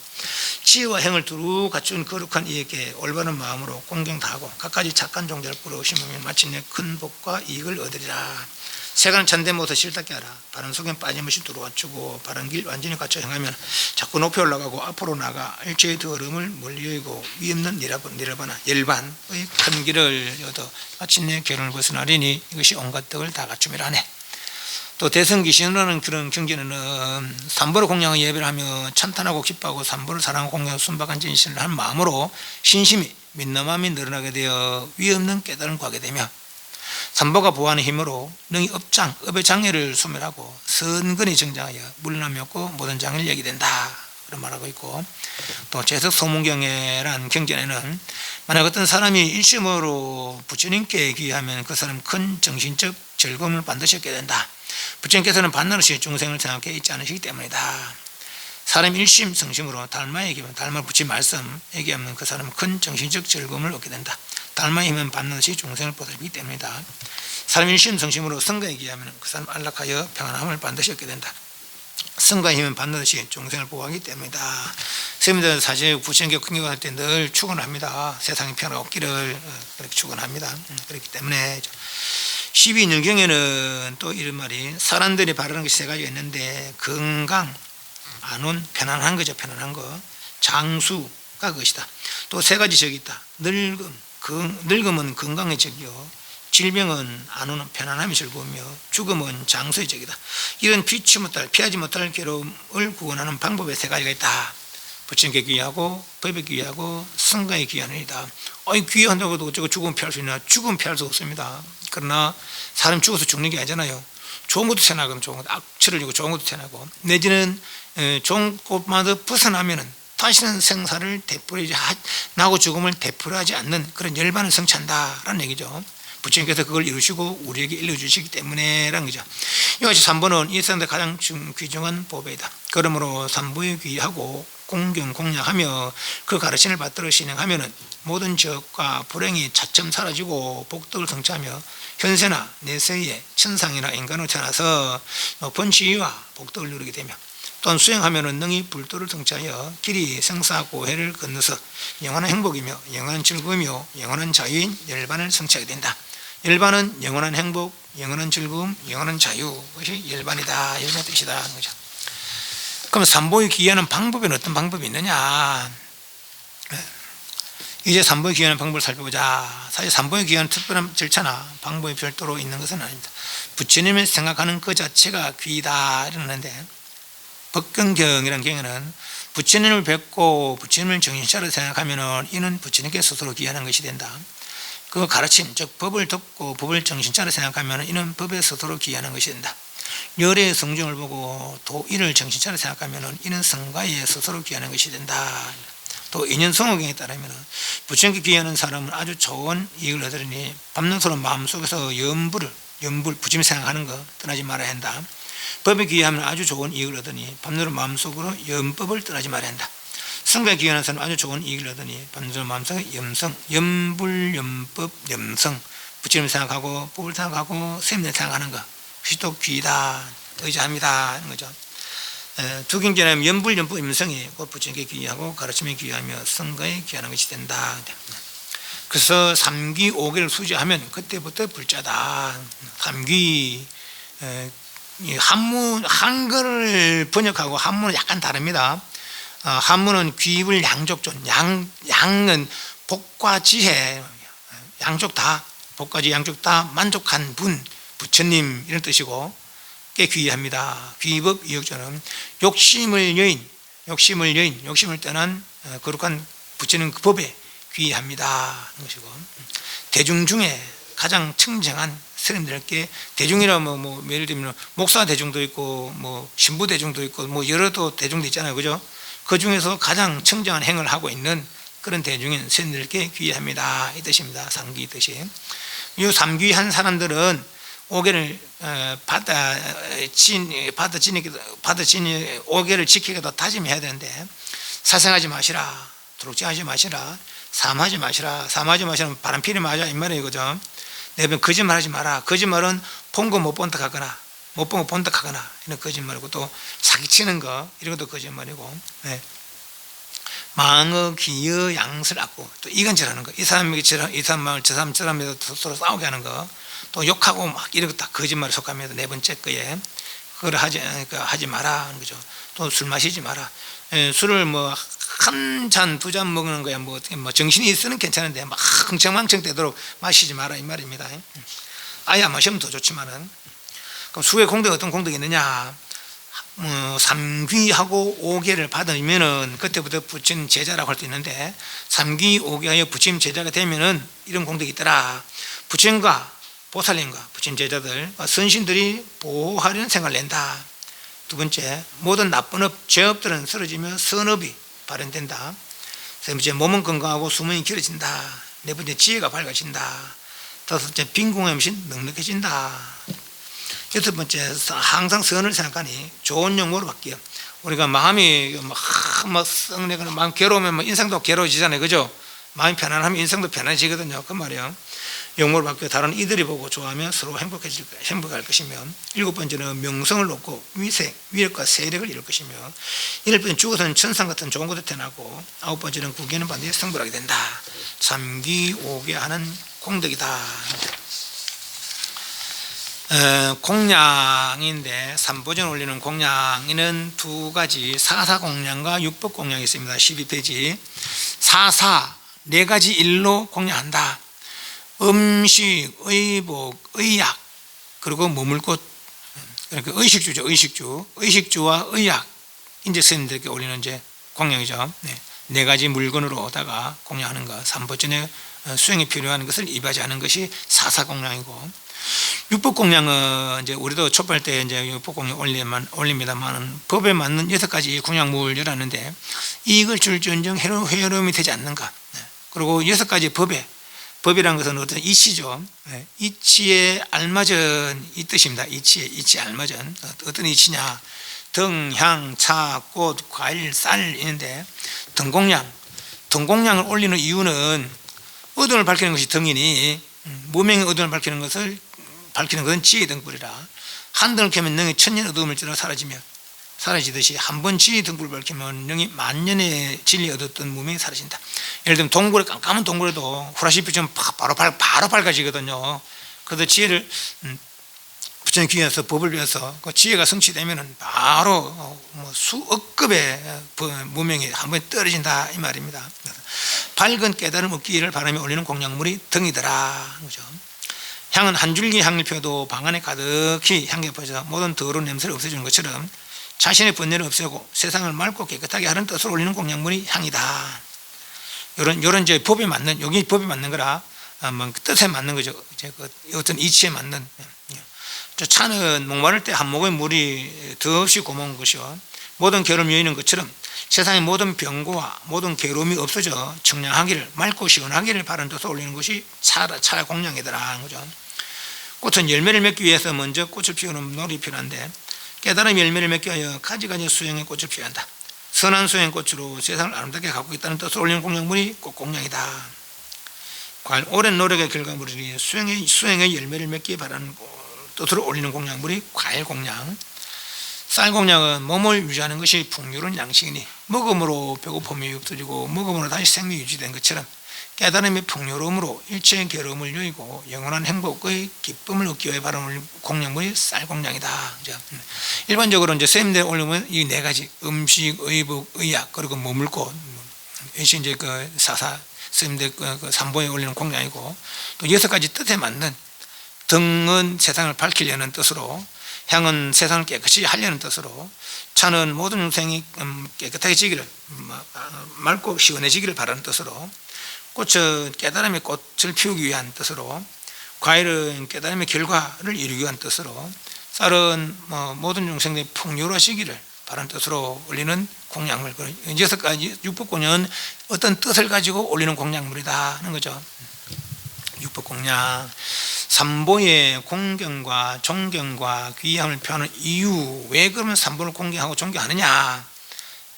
지혜와 행을 두루 갖춘 거룩한 이에게 올바른 마음으로 공경 다하고 갖가지 착한 종자를 뿌려오시면 마침내 큰 복과 이익을 얻으리라. 세간은 참되모서 실답게 하라. 바른 속엔 빠짐없이 두루 갖추고 바른 길 완전히 갖춰 행하면 자꾸 높이 올라가고 앞으로 나가 일체의 더러움을 멀리 여기고 위 없는 니라바나 열반의 큰 길을 얻어 마침내 결론을 벗어나리니 이것이 온갖 덕을 다 갖춤이라 하네. 또 대성기신이라는 그런 경전에는 삼보를 공양하여 예배를 하며 찬탄하고 기뻐하고 삼보를 사랑하고 공양하고 순박한 진실을 한 마음으로 신심이 민감함이 늘어나게 되어 위 없는 깨달음을 구하게 되며 삼보가 보호하는 힘으로 능히 업의 장애를 소멸하고 선근히 정장하여 물러남이 없고 모든 장애를 얘기 된다. 그런 말하고 있고 또 제석소문경에라는 경전에는 만약 어떤 사람이 일심으로 부처님께 귀하면 그 사람 큰 정신적 즐거움을 반드시 얻게 된다. 부처님께서는 반드시 중생을 생각해 있지 않으시기 때문이다. 사람이 일심성심으로 달마에 기면 달마 부처님 말씀 얘기하면 그 사람은 큰 정신적 즐거움을 얻게 된다. 달마에 힘은 반드시 중생을 보살피기 때문이다. 사람이 일심성심으로 성가에 기하면 그 사람 안락하여 평안함을 반드시 얻게 된다. 성가에 힘은 반드시 중생을 보호하기 때문이다. 스님들은 사실 부처님께 긍정할 때 늘 축원합니다. 세상이 평안없기를 그렇게 축원합니다. 그렇기 때문에 12인경에는 또 이런 말이 사람들이 바라는 것이 3가지가 있는데 건강, 안온, 편안한 거죠. 편안한 거. 장수가 그것이다. 또 3가지 적이 있다. 늙음은 건강의 적이요, 질병은 안오는 편안함이 즐거우며 죽음은 장수의 적이다. 이런 피하지 못할 괴로움을 구원하는 방법의 3가지가 있다. 부처님께 귀하고 법에 귀하고 성가에 귀하느니라. 귀한다고 해도 어쩌고 죽으면 피할 수 있나? 죽으면 피할 수 없습니다. 그러나 사람 죽어서 죽는 게 아니잖아요. 좋은 것도 태어나고 좋은 것, 악취를 주고 좋은 것도 태어나고 내지는 좋은 것마저 벗어나면은 다시는 생사를 나고 죽음을 되풀이하지 않는 그런 열반을 성취한다라는 얘기죠. 부처님께서 그걸 이루시고 우리에게 일러주시기 때문에라는 거죠. 이것이 삼보는 이 세상에 가장 귀중한 보배이다. 그러므로 삼보에 귀하고 공경하며 그 가르침을 받들어 진행하면은 모든 적과 불행이 차츰 사라지고 복덕을 성취하며 현세나 내세에 천상이나 인간으로 태어나서 높은 지위와 복덕을 누리게 되며 또한 수행하면은 능히 불도를 성취하여 길이 생사고해를 건너서 영원한 행복이며 영원한 즐거움이며 영원한 자유인 열반을 성취하게 된다. 열반은 영원한 행복, 영원한 즐거움, 영원한 자유, 그것이 열반이다 이런 뜻이다 하는 거죠. 그럼 삼보에 귀의하는 방법에는 어떤 방법이 있느냐? 이제 삼보에 귀의하는 방법을 살펴보자. 사실 삼보에 귀의하는 특별한 절차나 방법이 별도로 있는 것은 아닙니다. 부처님을 생각하는 그 자체가 귀이다 이러는데, 법경경이라는 경에는 부처님을 뵙고 부처님을 정신차려 생각하면 이는 부처님께 스스로 귀의하는 것이 된다. 그 가르침, 즉 법을 듣고 법을 정신차려 생각하면 이는 법에 스스로 귀의하는 것이 된다. 열의 성정을 보고 또 이를 정신차려 생각하면 이는 성가에 스스로 귀의하는 것이 된다. 또 인연성호경에 따르면 부처님께 귀의하는 사람은 아주 좋은 이익을 얻으니 밤낮으로 마음속에서 염불 부처님 생각하는 거 떠나지 말아야 한다. 법에 귀의하면 아주 좋은 이익을 얻으니 밤낮으로 마음속으로 염법을 떠나지 말아야 한다. 성가에 귀의하는 사람은 아주 좋은 이익을 얻으니 밤낮으로 마음속에 염성, 염불, 염법, 염성, 부처님 생각하고 법을 생각하고 스님들 생각하는 것, 그것이 또 귀이다, 의지합니다 하는 거죠. 두 경전에 염불, 염법, 염성이 부처님께 귀의하고 가르침에 귀의하며 성가에 귀의하는 것이 된다. 그래서 삼귀 오개를 수지하면 그때부터 불자다. 삼귀, 한문, 한글을 번역하고 한문은 약간 다릅니다. 한문은 귀입을 양족존, 양은 복과 지혜, 양족 다, 복과 지혜 양족 다 만족한 분, 부처님 이런 뜻이고, 꽤 귀의합니다. 귀입업 이역조는 욕심을 욕심을 떠난 거룩한 부처님 그 법에 귀의합니다 하는 것이고, 대중 중에 가장 청정한 스님들께, 대중이라면 뭐 예를 들면 목사 대중도 있고 뭐 신부 대중도 있고 뭐 여러 또 대중도 있잖아요, 그죠? 그 중에서 가장 청정한 행을 하고 있는 그런 대중인 스님들께 귀의합니다 이 뜻입니다. 삼귀 뜻이. 이 삼귀한 사람들은 오개를 받아지니 오개를 지키기도 다짐해야 되는데, 사생하지 마시라, 도둑질하지 마시라, 삼하지 마시라 바람피리 마자 이 말이에요, 그죠? 내가 거짓말하지 마라. 거짓말은 본 거 못 본 척 하거나 못 본 거 본 척 하거나 이런 거짓말이고, 또 사기치는 거 이런 것도 거짓말이고, 네. 망어, 기여, 양설악고, 또 이간질하는 거, 이 사람에게 이 사람을 저 사람에서 서로 싸우게 하는 거, 또 욕하고 막 이런 거 다 거짓말에 속합니다. 네 번째 거에 그걸 하지 마라 하는 거죠. 또 술 마시지 마라. 술을 뭐 한 잔, 두 잔 먹는 거야 뭐 정신이 있으면 괜찮은데 막 흥청망청 되도록 마시지 마라 이 말입니다. 아예 안 마시면 더 좋지만은. 그럼 수의 공덕이 어떤 공덕이 있느냐? 삼귀하고 오개를 받으면은 그때부터 부처님 제자라고 할 수 있는데, 삼귀 오개하여 부처님 제자가 되면은 이런 공덕이 있더라. 부처님과 보살님과 부처님 제자들, 선신들이 보호하려는 생각을 낸다. 두 번째, 모든 나쁜 업, 죄업들은 쓰러지며 선업이 발현된다. 세 번째, 몸은 건강하고 수명이 길어진다. 네 번째, 지혜가 밝아진다. 다섯째, 빈궁의 음식 넉넉해진다. 여섯 번째, 항상 선을 생각하니 좋은 용어로 바뀌어. 우리가 마음이 막 썩내거나 마음 괴로우면 인생도 괴로워지잖아요, 그죠? 마음이 편안하면 인생도 편안해지거든요, 그 말이에요. 용모를 바뀌어 다른 이들이 보고 좋아하며 서로 행복할 것이며, 일곱 번째는 명성을 놓고 위력과 세력을 이룰 것이며, 여덟 번째는 죽어서는 천상 같은 좋은 곳에 태어나고, 아홉 번째는 구계는 반드시 성불하게 된다. 삼귀 오개 하는 공덕이다. 공양인데, 삼보전 올리는 공양에는 두 가지 사사공양과 육법공양이 있습니다. 12페이지. 사사, 네 가지 일로 공양한다. 음식, 의복, 의약, 그리고 머물 곳, 그러니까 의식주죠. 의식주와 의약, 인제 스님들께 올리는 이제 공양이죠. 네 가지 물건으로다가 공양하는 것, 삼보전에 수행이 필요한 것을 이바지하는 것이 사사공양이고, 육법공양은 이제 우리도 촛발 때 이제 육법공양 올립니다만, 법에 맞는 여섯 가지 공양물을 열었는데, 이익을 줄지언정 회로움이 되지 않는가. 그리고 여섯 가지 법이라는 것은 어떤 이치죠. 이치에 알맞은 이 뜻입니다. 이치에 알맞은. 어떤 이치냐? 등, 향, 차, 꽃, 과일, 쌀 있는데, 등공양을 올리는 이유는 어둠을 밝히는 것이 등이니, 무명의 어둠을 밝히는 것은 지혜의 등불이라. 한 등을 켜면 능히 천년 어둠을 찌러 사라지듯이 한 번 지혜의 등불을 밝히면 능히 만년의 진리 얻었던 무명이 사라진다. 예를 들면 깜깜한 동굴에도 후라시빛처럼 바로 밝아지거든요. 그래서 지혜를 부처님 귀에서 법을 배워서 그 지혜가 성취되면은 바로 수억 급의 무명이 한 번에 떨어진다 이 말입니다. 밝은 깨달음 얻기를 바라며 올리는 공양물이 등이더라. 그죠? 향은 한 줄기 향을 펴도 방 안에 가득히 향기 퍼져 모든 더러운 냄새를 없애주는 것처럼 자신의 번뇌를 없애고 세상을 맑고 깨끗하게 하는 뜻을 올리는 공양물이 향이다. 이런 이제 법에 맞는, 여기 법에 맞는 거라 뜻에 맞는 거죠. 이제 어떤 이치에 맞는. 차는 목마를 때 한 모금의 물이 더없이 고마운 것이요 모든 괴로움이 여의는 것처럼 세상의 모든 병고와 모든 괴로움이 없어져 청량하기를, 맑고 시원하기를 바라는 뜻을 올리는 것이 차라 공양이더라 거죠. 꽃은 열매를 맺기 위해서 먼저 꽃을 피우는 노력이 필요한데 깨달음 열매를 맺기 위하여 가지가지 수행의 꽃을 피워야 한다. 선한 수행의 꽃으로 세상을 아름답게 가꾸고 있다는 뜻을 올리는 공양물이 꽃공양이다. 오랜 노력의 결과물이 수행의 열매를 맺기 바라는 뜻으로 올리는 공양물이 과일공양. 쌀공양은 몸을 유지하는 것이 풍요로운 양식이니 먹음으로 배고픔이 없어지고 먹음으로 다시 생명이 유지된 것처럼 깨달음의 풍요로움으로 일체의 괴로움을 여의고 영원한 행복의 기쁨을 얻기 위해 바라는 공양물이 쌀공양이다. 일반적으로 이제 스님들 올리면 이 네 가지 음식, 의복, 의약 그리고 머물고 이것이 이제 그 사사 스님들 그 삼보에 올리는 공양이고 또 6가지 뜻에 맞는 등은 세상을 밝히려는 뜻으로 향은 세상을 깨끗이 하려는 뜻으로 차는 모든 영생이 깨끗하게 지기를 맑고 시원해지기를 바라는 뜻으로 꽃은 깨달음의 꽃을 피우기 위한 뜻으로 과일은 깨달음의 결과를 이루기 위한 뜻으로 쌀은 모든 영생들이 풍요로워지기를 바라는 뜻으로 올리는 공양물 6가지 육법공양은 어떤 뜻을 가지고 올리는 공양물이다 하는 거죠. 육법공양 삼보의 공경과 존경과 귀함을 표하는 이유 왜 그러면 삼보를 공경하고 존경하느냐.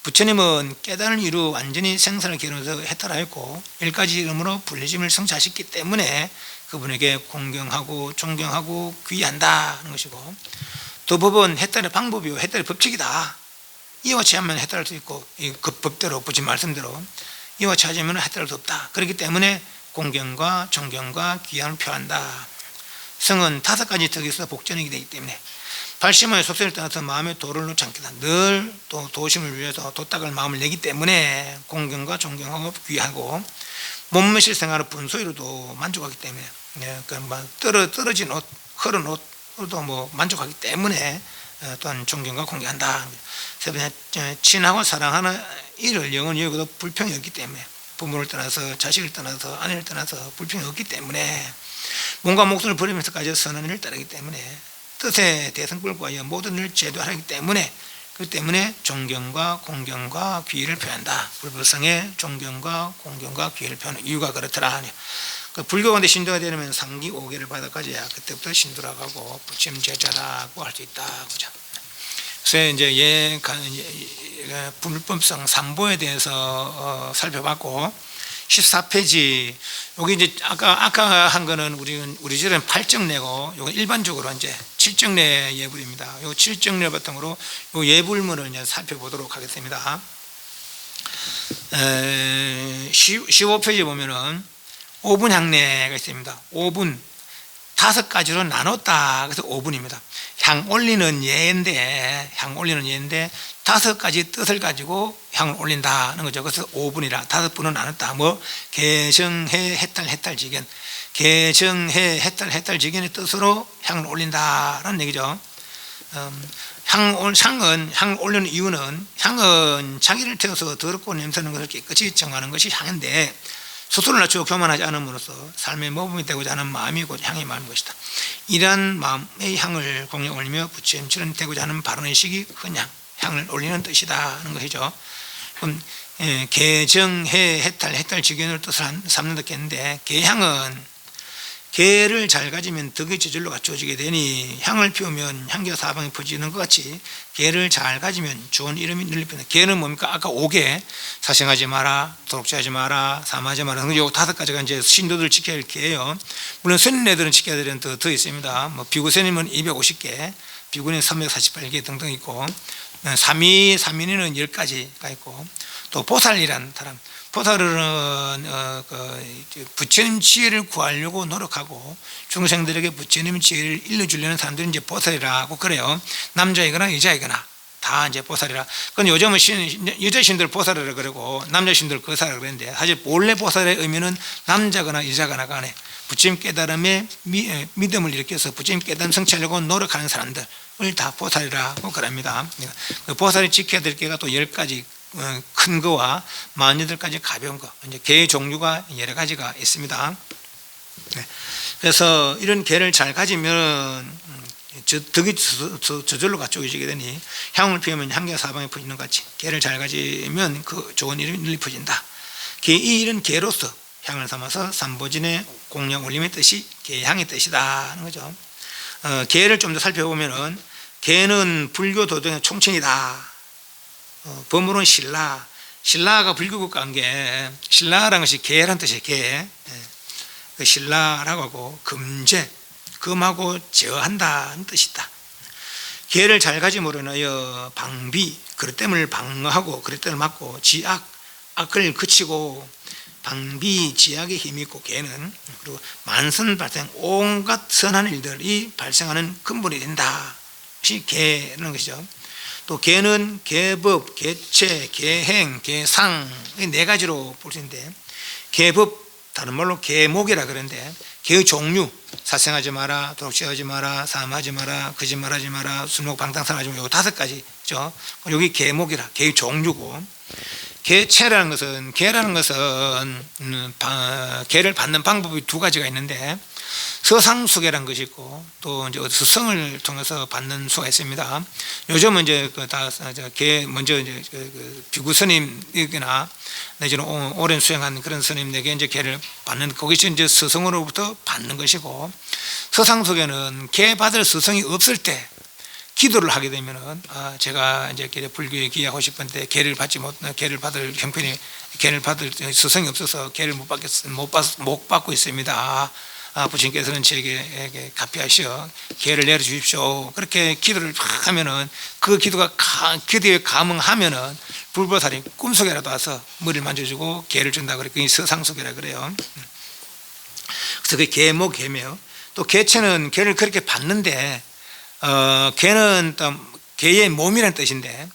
부처님은 깨달음을 이루 완전히 생사를 기르면서 해탈하였고 1가지 이름으로 불리짐을 성취하셨기 때문에 그분에게 공경하고 존경하고 귀한다 하는 것이고 또 법은 해탈의 방법이요 해탈의 법칙이다. 이와 취하면 해탈할 수 있고 그 법대로 부처님 말씀대로 이와 취하자면 해탈할 수 없다. 그렇기 때문에 공경과 존경과 귀함을 표한다. 성은 5가지 덕에서 복전이기 되기 때문에 발심의 속성을 따라서 마음의 도를 놓지 않겠다. 늘 또 도심을 위해서 도닦을 마음을 내기 때문에 공경과 존경하고 귀하고 몸매실 생활의 분소이로도 만족하기 때문에 떨어진 옷, 흐른 옷도 만족하기 때문에 또한 존경과 공경한다. 세 번째 친하고 사랑하는 이를 영원히 여기도 불평이 없기 때문에 부모를 떠나서 자식을 떠나서 아내를 떠나서 불평이 없기 때문에 몸과 목숨을 버리면서까지 선한 일을 따르기 때문에 뜻의 대성불과 모든 일을 제도하기 때문에 그 때문에 존경과 공경과 귀의를 표한다. 불법성에 존경과 공경과 귀의를 표하는 이유가 그렇더라. 그 불교 가운데 신도가 되려면 상기 5개를 받아가져야 그때부터 신도라고 하고 부처님 제자라고 할 수 있다. 그죠? 그래서 이제 불법성 삼보에 대해서 살펴봤고 14페이지 여기 이제 아까 한 거는 우리 절은 8정례고 요거 일반적으로 이제 7정례 예불입니다. 요 7정례 바탕으로 요 예불문을 이제 살펴보도록 하겠습니다. 15페이지 보면은 5분 향례가 있습니다. 5분 5가지로 나눴다. 그래서 5분입니다. 향 올리는 예인데 5가지 뜻을 가지고 향을 올린다는 거죠. 그래서 5분이라 5분은 나눴다. 개정해 해탈지견, 개정해 해탈지견의 뜻으로 향을 올린다라는 얘기죠. 향을 올리는 이유는 향은 자기를 태워서 더럽고 냄새나는 것을 깨끗이 정하는 것이 향인데 스스로를 낮추고 교만하지 않음으로써 삶의 모범이 되고자 하는 마음이 곧 향의 마음인 것이다. 이러한 마음의 향을 공양 올리며 부처님처럼 되고자 하는 바른의식이 흔향, 향을 올리는 뜻이다 하는 것이죠. 그럼 개정해 해탈지견을 뜻을 삼는다 했는데 개향은 개를 잘 가지면 덕의 저절로 갖추어지게 되니 향을 피우면 향기가 사방에 퍼지는 것 같이 개를 잘 가지면 좋은 이름이 널리 펴는. 개는 뭡니까? 아까 5개 사생하지 마라, 도둑질하지 마라, 사마하지 마라. 요 5가지가 이제 신도들 지켜야 할 개예요. 물론 스님네들은 지켜야 되는 더 있습니다. 비구 스님은 250개, 비구는 348개 등등 있고, 삼인은 10가지가 있고, 또 보살이라는 사람, 보살은 부처님 지혜를 구하려고 노력하고 중생들에게 부처님 지혜를 일러주려는 사람들이 이제 보살이라고 그래요. 남자이거나 여자이거나 다 이제 보살이라. 그건 요즘은 여자 신들 보살이라 그러고 남자 신들 거사라 그랬는데, 사실 본래 보살의 의미는 남자거나 여자거나 간에 부처님 깨달음에 믿음을 일으켜서 부처님 깨달음 성취하려고 노력하는 사람들을 다 보살이라고 그럽니다. 그 보살이 지켜야 될 게가 또 10가지 큰 거와 48가지 가벼운 거, 이제 개의 종류가 여러 가지가 있습니다. 그래서 이런 개를 잘 가지면 덕이 저절로 갖춰지게 되니, 향을 피우면 향기가 사방에 퍼지는 것 같이 개를 잘 가지면 그 좋은 일이 널리 퍼진다. 이 일은 개로서 향을 삼아서 삼보진의 공양 올림의 뜻이 개향의 뜻이다 하는 거죠. 개를 좀 더 살펴보면은, 개는 불교 도덕의 총칭이다. 법문은 신라, 신라가 불교국 관계, 신라라는 것이 개라는 뜻이에요. 개. 그 신라라고 하고 금제, 금하고 제어한다는 뜻이다. 개를 잘 가짐으로 인하여 방비, 그릇됨을 방어하고 그릇됨을 막고, 지악, 악을 그치고, 방비, 지악의 힘이 있고, 개는 그리고 만선 발생, 온갖 선한 일들이 발생하는 근본이 된다. 이것이 개라는 것이죠. 또 개는 개법, 개체, 개행, 개상, 이 4가지로 볼 수 있는데, 개법, 다른 말로 개목이라 그러는데, 개의 종류,殺생하지 마라, 도둑질하지 마라, 사음하지 마라, 거짓말하지 마라, 술먹 방탕사하지 마라, 요 5가지죠. 여기 개목이라, 개의 종류고, 개체라는 것은, 개라는 것은 개를 받는 방법이 2가지가 있는데, 서상수계라는 것이 있고, 또 이제 스성을 통해서 받는 수가 있습니다. 요즘은 이제 개 먼저 이제 비구 스님이거나 내지는 오랜 수행한 그런 스님에게 이제 개를 받는, 거기서 이제 스성으로부터 받는 것이고, 서상수계는 개 받을 스성이 없을 때 기도를 하게 되면은, 제가 이제 불교에 귀하고 싶은데 개를 받을 형편이, 개를 받을 스성이 없어서 개를 못 받고 있습니다. 부처님께서는 제게 가피하시어 개를 내려주십시오. 그렇게 기도를 하면은, 그 기도에 감응하면은 불보살이 꿈속에라도 와서 머리를 만져주고 개를 준다 그래. 그게 서상수계라 그래요. 그래서 그 개목, 개묘. 또 개체는 개를 그렇게 받는데, 개는 또 개의 몸이라는 뜻인데,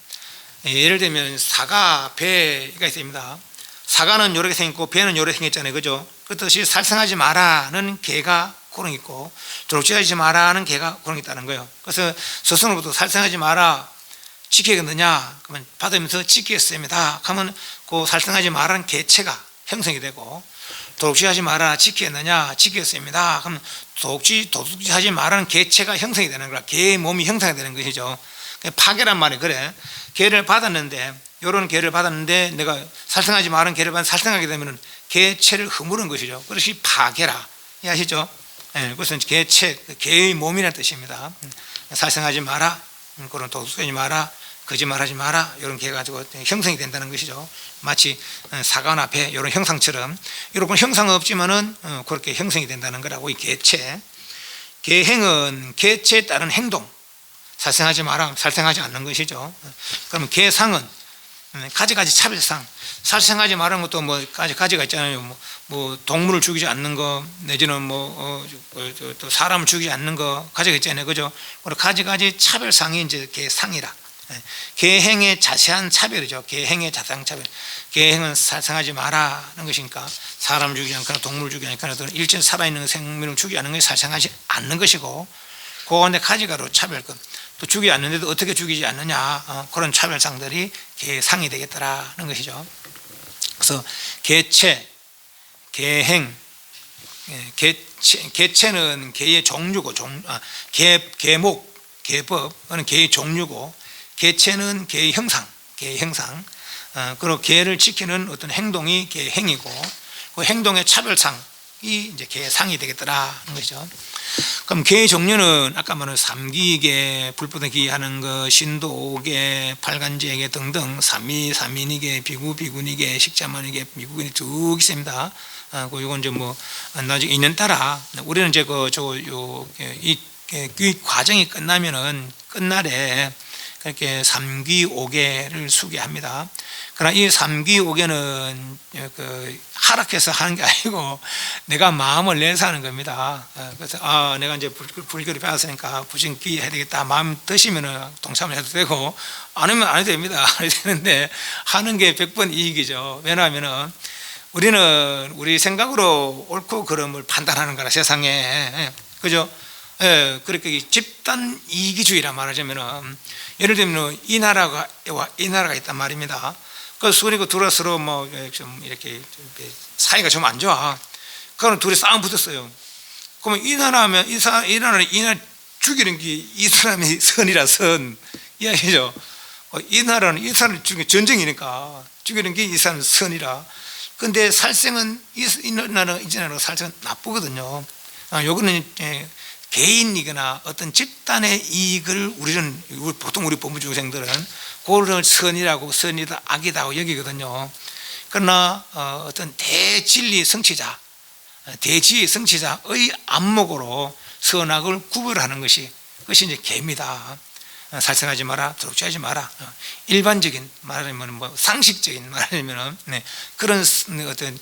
예를 들면 사가, 배가 있습니다. 사가는 요렇게 생겼고 배는 요렇게 생겼잖아요. 그죠? 그 뜻이 살생하지 마라는 개가 그런 게 있고, 도둑질하지 마라는 개가 그런 게 있다는 거예요. 그래서 스승으로부터 살생하지 마라, 지키겠느냐? 그러면 받으면서 지키겠습니다. 하면 그 살생하지 마라는 개체가 형성이 되고, 도둑질하지 마라, 지키겠느냐? 지키겠습니다. 그러면 도둑질하지 마라는 개체가 형성이 되는 거라. 개의 몸이 형성이 되는 것이죠. 파괴란 말이 그래. 개를 받았는데, 이런 개를 받았는데 내가 살생하지 마라는 개를 받아 살생하게 되면 개체를 허무는 것이죠. 그것이 파괴라. 이해하시죠? 그것은 개체, 개의 몸이라는 뜻입니다. 살생하지 마라, 그런 도둑질하지 마라, 거짓말하지 마라, 이런 개가 가지고 형성이 된다는 것이죠. 마치 사과나 배 이런 형상처럼, 이런 형상은 없지만은 그렇게 형성이 된다는 거라고. 이 개체, 개행은 개체에 따른 행동, 살생하지 마라, 살생하지 않는 것이죠. 그러면 개상은 가지가지 차별상, 살생하지 말하는 것도 뭐 가지가 있잖아요. 뭐 동물을 죽이지 않는 거, 내지는 또 사람을 죽이지 않는 거 가지가 있잖아요. 그죠? 가지가지 차별상이 이제 개상이라. 개행의 자세한 차별이죠. 개행의 자세한 차별. 개행은 살생하지 마라는 것이니까, 사람을 죽이지 않거나 동물을 죽이지 않거나 일체 살아있는 생명을 죽이지 않는 것이 살생하지 않는 것이고, 그 가운데 가지가로 차별급, 또 죽이지 않는데도 어떻게 죽이지 않느냐, 그런 차별상들이 개상이 되겠다라는 것이죠. 그래서 개체, 개행, 개체는 개의 종류고, 개목, 개법은 개의 종류고, 개체는 개의 형상, 그리고 개를 지키는 어떤 행동이 개행이고, 그 행동의 차별상이 이제 개상이 되겠더라는 것이죠. 그럼 개의 종류는 아까 말한 삼기계, 불보다기 하는 거, 신도계, 팔간제계 등등, 삼인이계, 비구니계, 식자만이계, 미국인이 쭉 있습니다. 이건 이제 뭐 나중에 있는 따라 우리는 이제 이 과정이 끝나면은 끝날에 그렇게 삼귀오계를 수계합니다. 그러나 이 삼귀오계는 그 하락해서 하는 게 아니고 내가 마음을 내서 하는 겁니다. 그래서 내가 이제 불교를 배웠으니까 부진기 해야 되겠다 마음 드시면은 동참을 해도 되고 안 하면 안 해도 됩니다. 안 해도 되는데 하는 게 100번 이익이죠. 왜냐하면은 우리는 우리 생각으로 옳고 그름을 판단하는 거라 세상에, 그죠? 예, 그렇게 집단 이기주의라 말하자면은 예를 들면 이 나라가 있단 말입니다. 그래서 그리고 둘이 서로 뭐 좀 이렇게 사이가 좀 안 좋아. 그러면 둘이 싸움 붙었어요. 그러면 이 나라는 죽이는 게 이 사람이 선이라 선 이야기죠. 이 나라는 이 사람을 죽이는 전쟁이니까 죽이는 게 이 사람은 선이라. 근데 살생은 이 나라 살생은 나쁘거든요. 요거는 개인이거나 어떤 집단의 이익을 보통 우리 법무중생들은 그걸 선이라고 선이다 악이다 고 여기거든요. 그러나 어떤 대진리 성취자, 대지의 성취자의 안목으로 선악을 구별하는 것이 이제 개입니다. 살생하지 마라, 도둑질하지 마라. 일반적인 말하면 뭐 상식적인 말하면 그런 어떤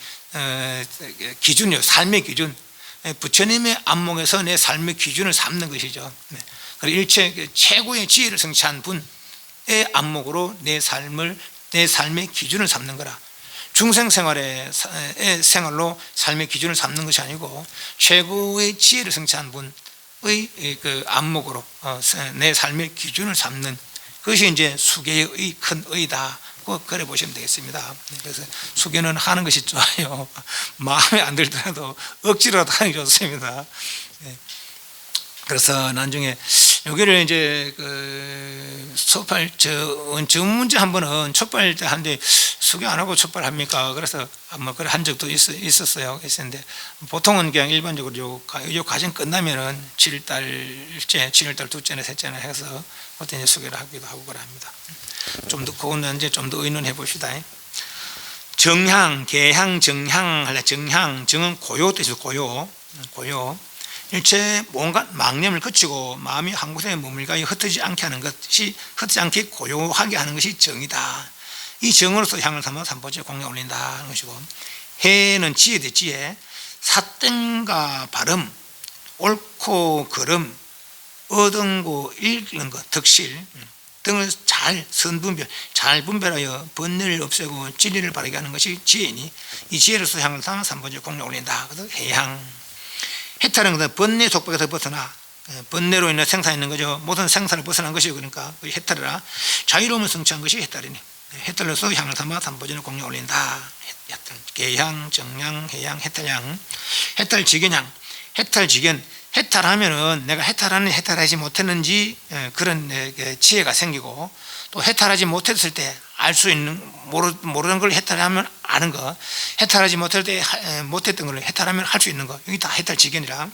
기준이요, 삶의 기준. 부처님의 안목에서 내 삶의 기준을 삼는 것이죠. 그리고 일체 최고의 지혜를 성취한 분의 안목으로 내 삶의 기준을 삼는 거라. 중생 생활의 생활로 삶의 기준을 삼는 것이 아니고 최고의 지혜를 성취한 분의 그 안목으로 내 삶의 기준을 삼는 그것이 이제 수계의 큰 의다. 그래 보시면 되겠습니다. 그래서 수계는 하는 것이 좋아요. 마음에 안 들더라도 억지로라도 하는 게 좋습니다. 그래서 나중에 여기를 이제 그 촛발 저 문제 한 번은 촛발 때 한데 수계 안 하고 촛발 합니까? 그래서 뭐 그래 한 적도 있었어요. 있었는데 보통은 그냥 일반적으로 요 과정 끝나면은 7월달 둘째나 셋째나 해서 그때 이제 수계를 하기도 하고 그럽니다. 좀 더 그거는 이제 좀 더 의논해 봅시다. 정향, 개향, 정향 할래. 정은 고요 뜻이죠. 고요. 일체 뭔가 망념을 거치고 마음이 한 곳에 머물가 흩어지지 않게 고요하게 하는 것이 정이다. 이 정으로서 향을 삼아 삼보제 공에 올린다 하는 것이고, 해는 지혜대 지혜, 사땡과 발음, 옳고 그름, 얻은고 읽는 것, 덕실 등을 잘 분별하여 번뇌를 없애고 진리를 바르게 하는 것이 지혜니 이 지혜로서 향을 삼아 삼보제 공에 올린다. 그래서 해향. 해탈은 번뇌 속박에서 벗어나 번뇌로 인해 생산있는 거죠. 모든 생산을 벗어난 것이요. 그러니까 해탈이라 자유로움을 성취한 것이 해탈이니 해탈로서 향을 삼아 삼보전을 공에 올린다. 개향, 정향, 해향, 해탈향. 해탈지견향. 해탈지견. 해탈하면은 내가 해탈하지 못했는지 그런 지혜가 생기고, 또 해탈하지 못했을 때 알 수 있는 모르는 걸 해탈하면 아는 거, 해탈하지 못했던 걸 해탈하면 할 수 있는 거, 여기 다 해탈지견이라.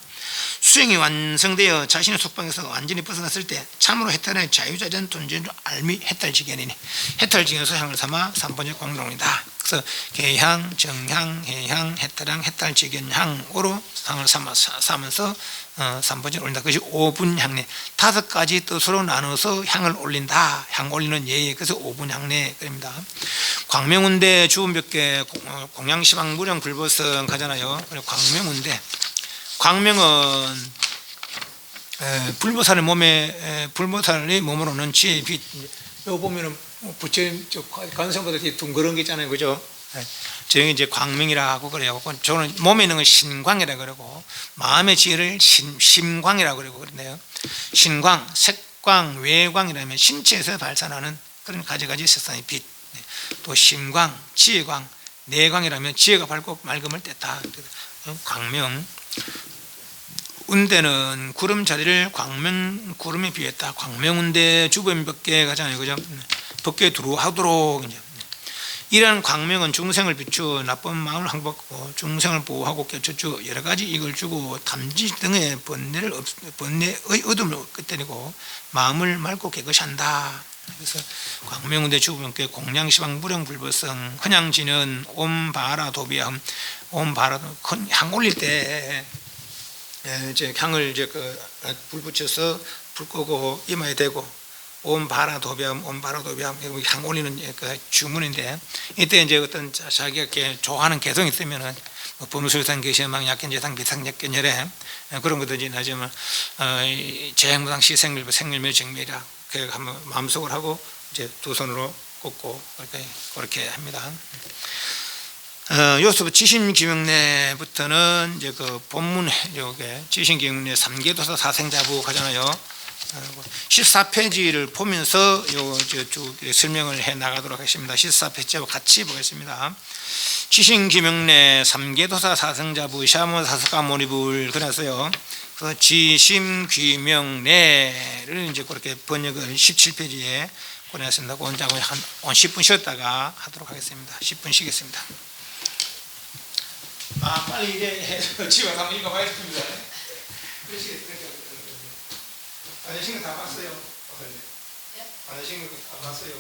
수행이 완성되어 자신의 속방에서 완전히 벗어났을 때 참으로 해탈의 자유자전 존재를 알미 해탈지견이니 해탈지견에서 향을 삼아 삼번째 공동이다. 그래서 개향, 정향, 해향, 해탈향, 해탈지견향으로 상을 삼으면서 삼번째 올린다. 그것이 오분향례, 5가지 뜻으로 나눠서 향을 올린다. 향 올리는 예의, 그래서 오분향례 그럽니다. 광명운대 주음벽계 공양시방 무령 불보성 가잖아요. 그리고 광명은 불보살의 몸으로는 지혜의 빛. 여기 보면은 부처님 관성보다 둥그런 게 있잖아요, 그죠? 저기 이제 광명이라 하고 그래요. 저는 몸에 있는 건 신광이라 그러고, 마음의 지혜를 심광이라고 그러고 그러네요. 신광, 색광, 외광이라면 신체에서 발산하는 그런 가지가지 세상의 빛. 또 심광, 지혜광, 내광이라면 지혜가 밝고 맑음을 뗐다. 광명. 운대는 구름 자리를 구름에 비했다. 광명운대 주범벽계 가잖아요, 그죠? 법계에 두루하도록 이제. 이러한 광명은 중생을 비추어 나쁜 마음을 항복하고 중생을 보호하고 껴쳐주 여러 가지 이익을 주고 탐지 등의 번뇌의 어둠을 끄트리고 마음을 맑고 깨끗이 한다. 그래서 광명운대 주범벽계 공양시방 무령불보성 헌향지는 옴바라 도비함. 옴바라 향 올릴 때 이제 향을 이제 불 붙여서 불 끄고 이마에 대고 온바라도비암, 온바라도비암 향 올리는 그 주문인데, 이때 이제 어떤 자기가 이렇게 좋아하는 개성이 있으면은 범술상 계시망 약견재상 비상약견열에 그런 것들이 나지만 재행무상 시생밀 생밀멸 정멸이라 그 한번 마음속으로 하고 이제 두 손으로 꽂고 그렇게 합니다. 요수부 지신기명례부터는 이제 그 본문 요게 지신기명례 3계도사 사생자부 하잖아요. 14페이지를 보면서 쭉 설명을 해 나가도록 하겠습니다. 14페이지하고 같이 보겠습니다. 지신기명례 3계도사 사생자부 샤모사스가모니불 그래서요. 그 지심귀명례를 이제 그렇게 번역을 17페이지에 보냈습니다. 원장을 한 10분 쉬었다가 하도록 하겠습니다. 10분 쉬겠습니다. 빨리 이제 해서 집에 한번 읽어봐야겠습니다. 아저씨는 다 봤어요. 아저씨는 다 봤어요.